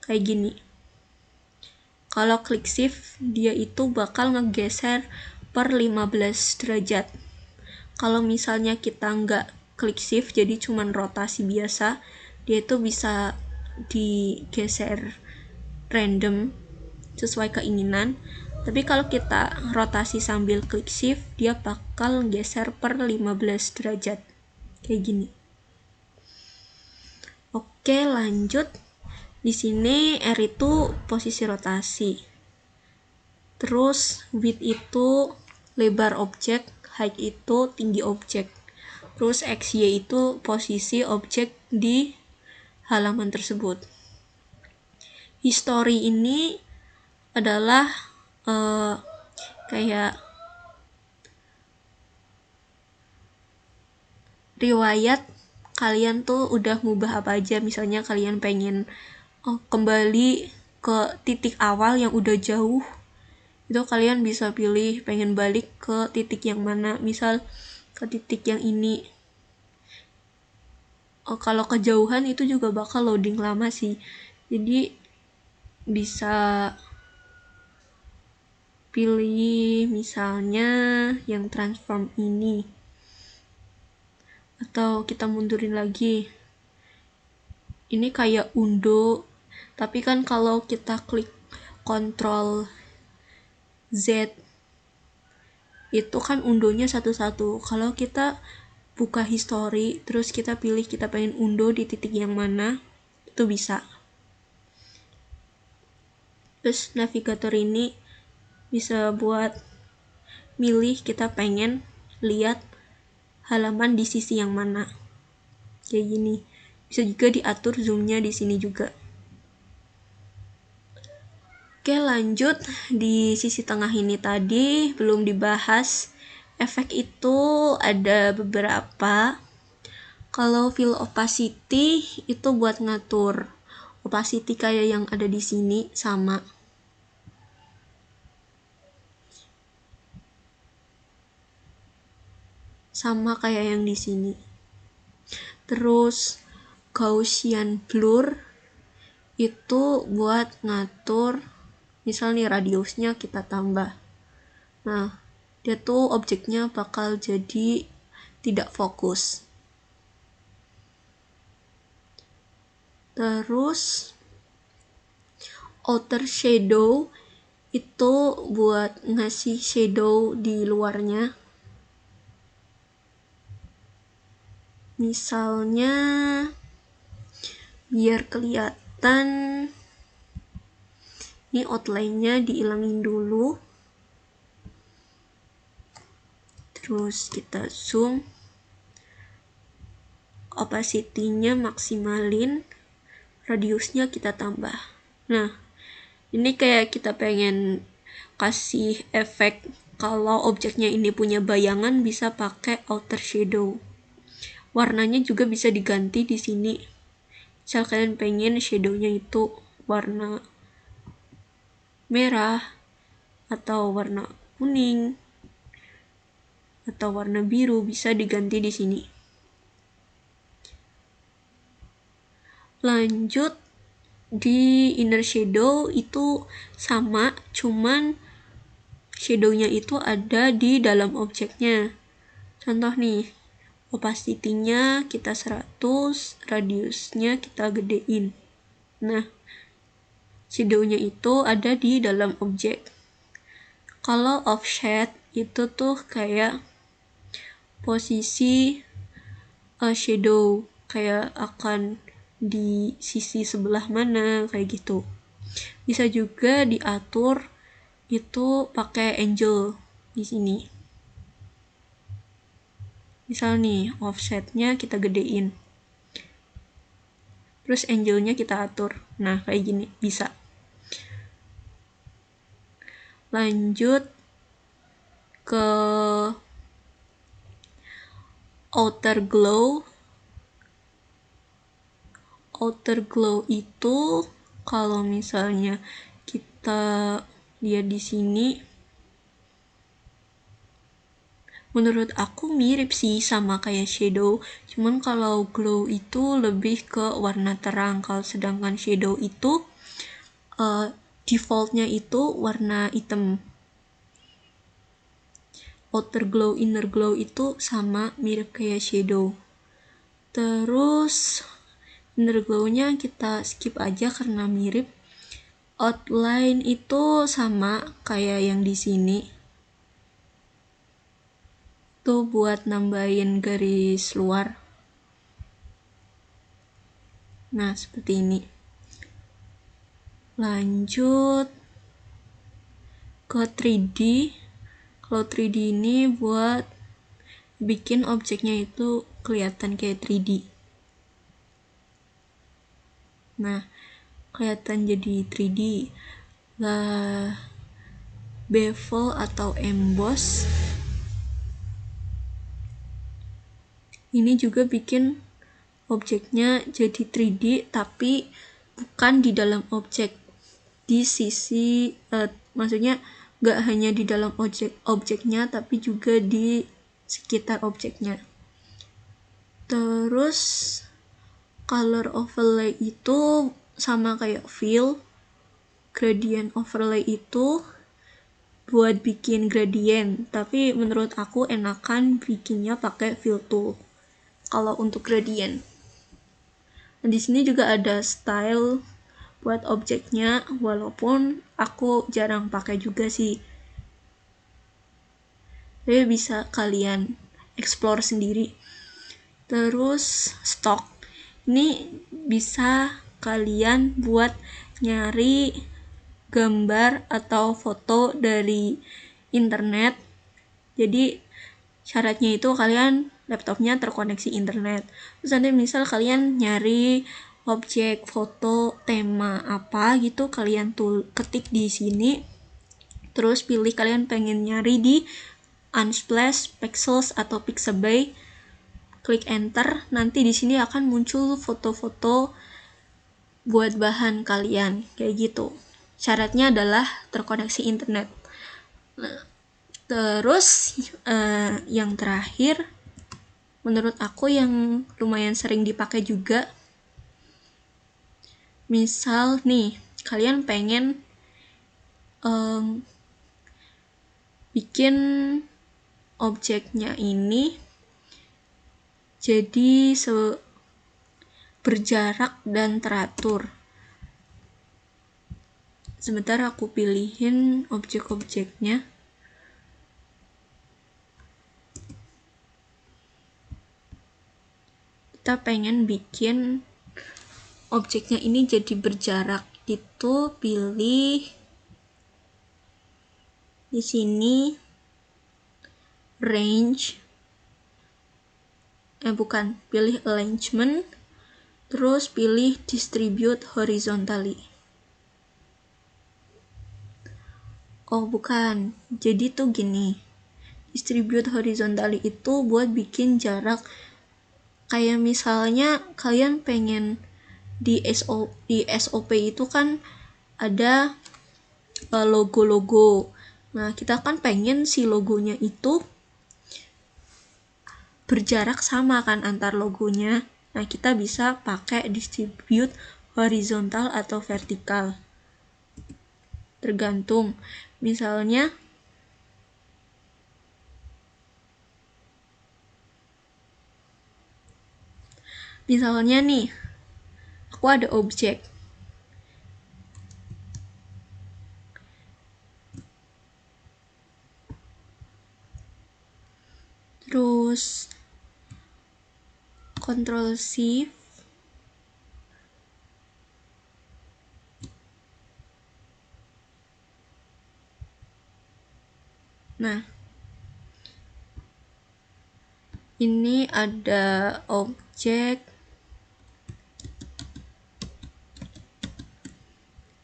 kayak gini. Kalau klik shift, dia itu bakal ngegeser per 15 derajat. Kalau misalnya kita nggak klik shift, jadi cuman rotasi biasa, dia itu bisa digeser random sesuai keinginan. Tapi kalau kita rotasi sambil klik shift, dia bakal geser per 15 derajat kayak gini. Oke, lanjut. Di sini R itu posisi rotasi. Terus width itu lebar objek, height itu tinggi objek. Terus XY itu posisi objek di halaman tersebut. History ini adalah kayak riwayat kalian tuh udah ngubah apa aja. Misalnya kalian pengen kembali ke titik awal yang udah jauh, itu kalian bisa pilih pengen balik ke titik yang mana, misal ke titik yang ini. Kalau kejauhan itu juga bakal loading lama sih, jadi bisa pilih misalnya yang transform ini. Atau kita mundurin lagi. Ini kayak undo, tapi kan kalau kita klik Ctrl Z itu kan undonya satu-satu. Kalau kita buka history terus kita pilih kita pengen undo di titik yang mana, itu bisa. Terus navigator ini bisa buat milih kita pengen lihat halaman di sisi yang mana, kayak gini. Bisa juga diatur zoomnya di sini juga. Oke, lanjut. Di sisi tengah ini tadi belum dibahas. Efek itu ada beberapa. Kalau fill opacity itu buat ngatur opacity kayak yang ada di sini, sama kayak yang di sini. Terus Gaussian blur itu buat ngatur, misal nih radiusnya kita tambah. Nah, dia tuh objeknya bakal jadi tidak fokus. Terus outer shadow itu buat ngasih shadow di luarnya. Misalnya biar kelihatan, ini outline-nya dihilangin dulu. Terus kita zoom, opacity-nya maksimalin, radiusnya kita tambah. Nah, ini kayak kita pengen kasih efek kalau objeknya ini punya bayangan, bisa pakai outer shadow. Warnanya juga bisa diganti di sini. Misal kalian pengen shadow-nya itu warna merah atau warna kuning atau warna biru, bisa diganti di sini. Lanjut, di inner shadow itu sama, cuman shadow-nya itu ada di dalam objeknya. Contoh nih, opacity-nya kita 100, radiusnya kita gedein. Nah, shadow-nya itu ada di dalam objek. Kalau offset itu tuh kayak posisi shadow, kayak akan di sisi sebelah mana, kayak gitu. Bisa juga diatur itu pakai angle di sini. Misal nih, offsetnya kita gedein, terus angle-nya kita atur. Nah, kayak gini bisa. Lanjut ke outer glow. Outer glow itu kalau misalnya kita lihat di sini, menurut aku mirip sih sama kayak shadow, cuman kalau glow itu lebih ke warna terang, kalau sedangkan shadow itu defaultnya itu warna hitam. Outer glow, inner glow itu sama, mirip kayak shadow. Terus inner glow-nya kita skip aja karena mirip. Outline itu sama kayak yang di sini. Tuh buat nambahin garis luar. Nah, seperti ini. Lanjut ke 3D. Kalau 3D ini buat bikin objeknya itu kelihatan kayak 3D. Nah, kelihatan jadi 3D. Lah, bevel atau emboss ini juga bikin objeknya jadi 3D, tapi bukan di dalam objek, di sisi maksudnya gak hanya di dalam objeknya, tapi juga di sekitar objeknya. Terus color overlay itu sama kayak fill. Gradient overlay itu buat bikin gradient, tapi menurut aku enakan bikinnya pakai fill tool. kalau untuk gradient. Nah, di sini juga ada style buat objeknya, walaupun aku jarang pakai juga sih. Jadi bisa kalian explore sendiri. Terus stock. Ini bisa kalian buat nyari gambar atau foto dari internet. Jadi syaratnya itu kalian laptopnya terkoneksi internet. Terus nanti misal kalian nyari objek foto tema apa gitu, kalian ketik di sini. Terus pilih kalian pengen nyari di Unsplash, Pexels atau Pixabay. Klik enter, nanti di sini akan muncul foto-foto buat bahan kalian kayak gitu. Syaratnya adalah terkoneksi internet. Nah, terus yang terakhir, menurut aku yang lumayan sering dipakai juga, misal nih kalian pengen bikin objeknya ini jadi berjarak dan teratur. Sebentar aku pilihin objek-objeknya. Kita pengen bikin objeknya ini jadi berjarak, itu pilih di sini range, pilih arrangement, terus pilih distribute horizontally. Oh bukan, jadi tuh gini, distribute horizontally itu buat bikin jarak. Kayak misalnya kalian pengen di SOP itu kan ada logo-logo. Nah, kita kan pengen si logonya itu berjarak sama kan antar logonya. Nah, kita bisa pakai distribute horizontal atau vertikal. Tergantung. Misalnya nih, aku ada objek. Terus Ctrl Shift, nah ini ada objek,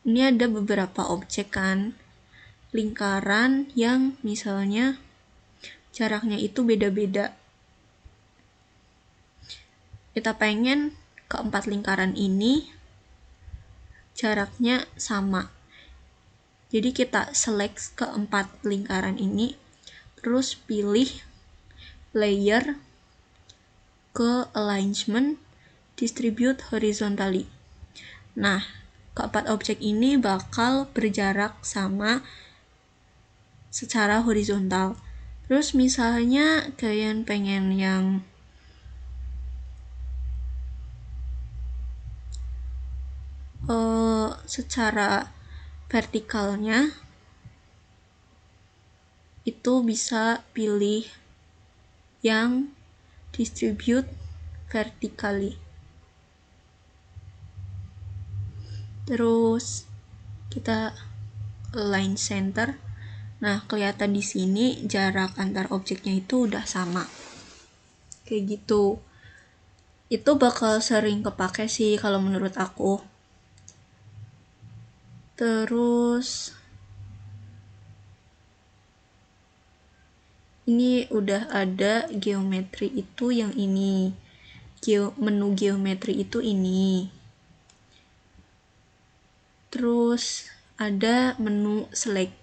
ini ada beberapa objek kan, lingkaran yang misalnya jaraknya itu beda-beda. Kita pengen keempat lingkaran ini jaraknya sama. Jadi kita select keempat lingkaran ini, terus pilih layer ke alignment, distribute horizontally. Nah, keempat objek ini bakal berjarak sama secara horizontal. Terus misalnya kalian pengen yang secara vertikalnya, itu bisa pilih yang distribute vertically. Terus kita align center. Nah, kelihatan di sini jarak antar objeknya itu udah sama. Kayak gitu. Itu bakal sering kepake sih kalau menurut aku. Terus ini udah ada geometri itu yang ini. Menu geometri itu ini. Terus ada menu select.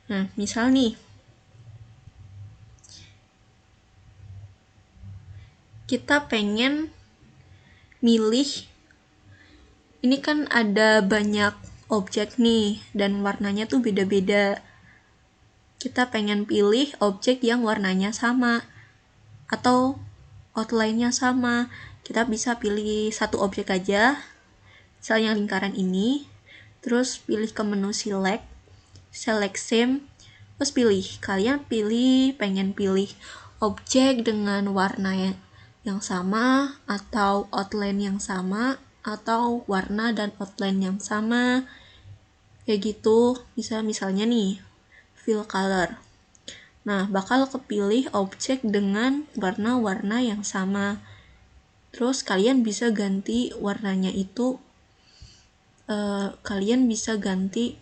Nah, misal nih kita pengen milih, ini kan ada banyak objek nih dan warnanya tuh beda-beda. Kita pengen pilih objek yang warnanya sama atau outline-nya sama. Kita bisa pilih satu objek aja, misalnya lingkaran ini, terus pilih ke menu select same, terus kalian pengen pilih objek dengan warna yang sama, atau outline yang sama, atau warna dan outline yang sama, kayak gitu. Misalnya nih, fill color. Nah, bakal kepilih objek dengan warna-warna yang sama. Terus kalian bisa ganti warnanya itu, kalian bisa ganti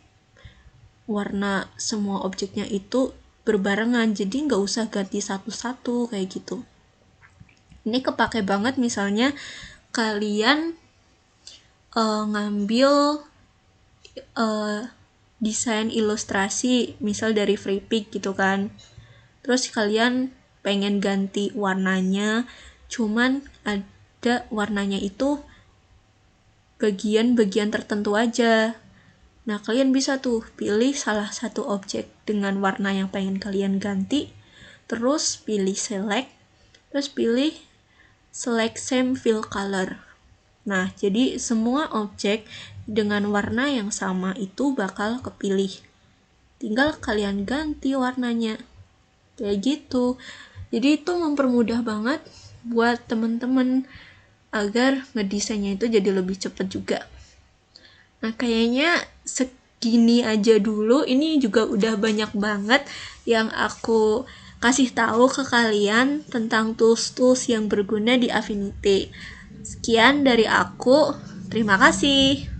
warna semua objeknya itu berbarengan, jadi nggak usah ganti satu-satu kayak gitu. Ini kepake banget misalnya kalian ngambil desain ilustrasi misal dari Freepik gitu kan, terus kalian pengen ganti warnanya, cuman ada warnanya itu bagian-bagian tertentu aja. Nah, kalian bisa tuh pilih salah satu objek dengan warna yang pengen kalian ganti, terus pilih select, terus pilih select same fill color. Nah, jadi semua objek dengan warna yang sama itu bakal kepilih. Tinggal kalian ganti warnanya. Kayak gitu. Jadi itu mempermudah banget buat temen-temen agar ngedesainnya itu jadi lebih cepat juga. Nah, kayaknya segini aja dulu. Ini juga udah banyak banget yang aku kasih tahu ke kalian tentang tools-tools yang berguna di Affinity. Sekian dari aku. Terima kasih.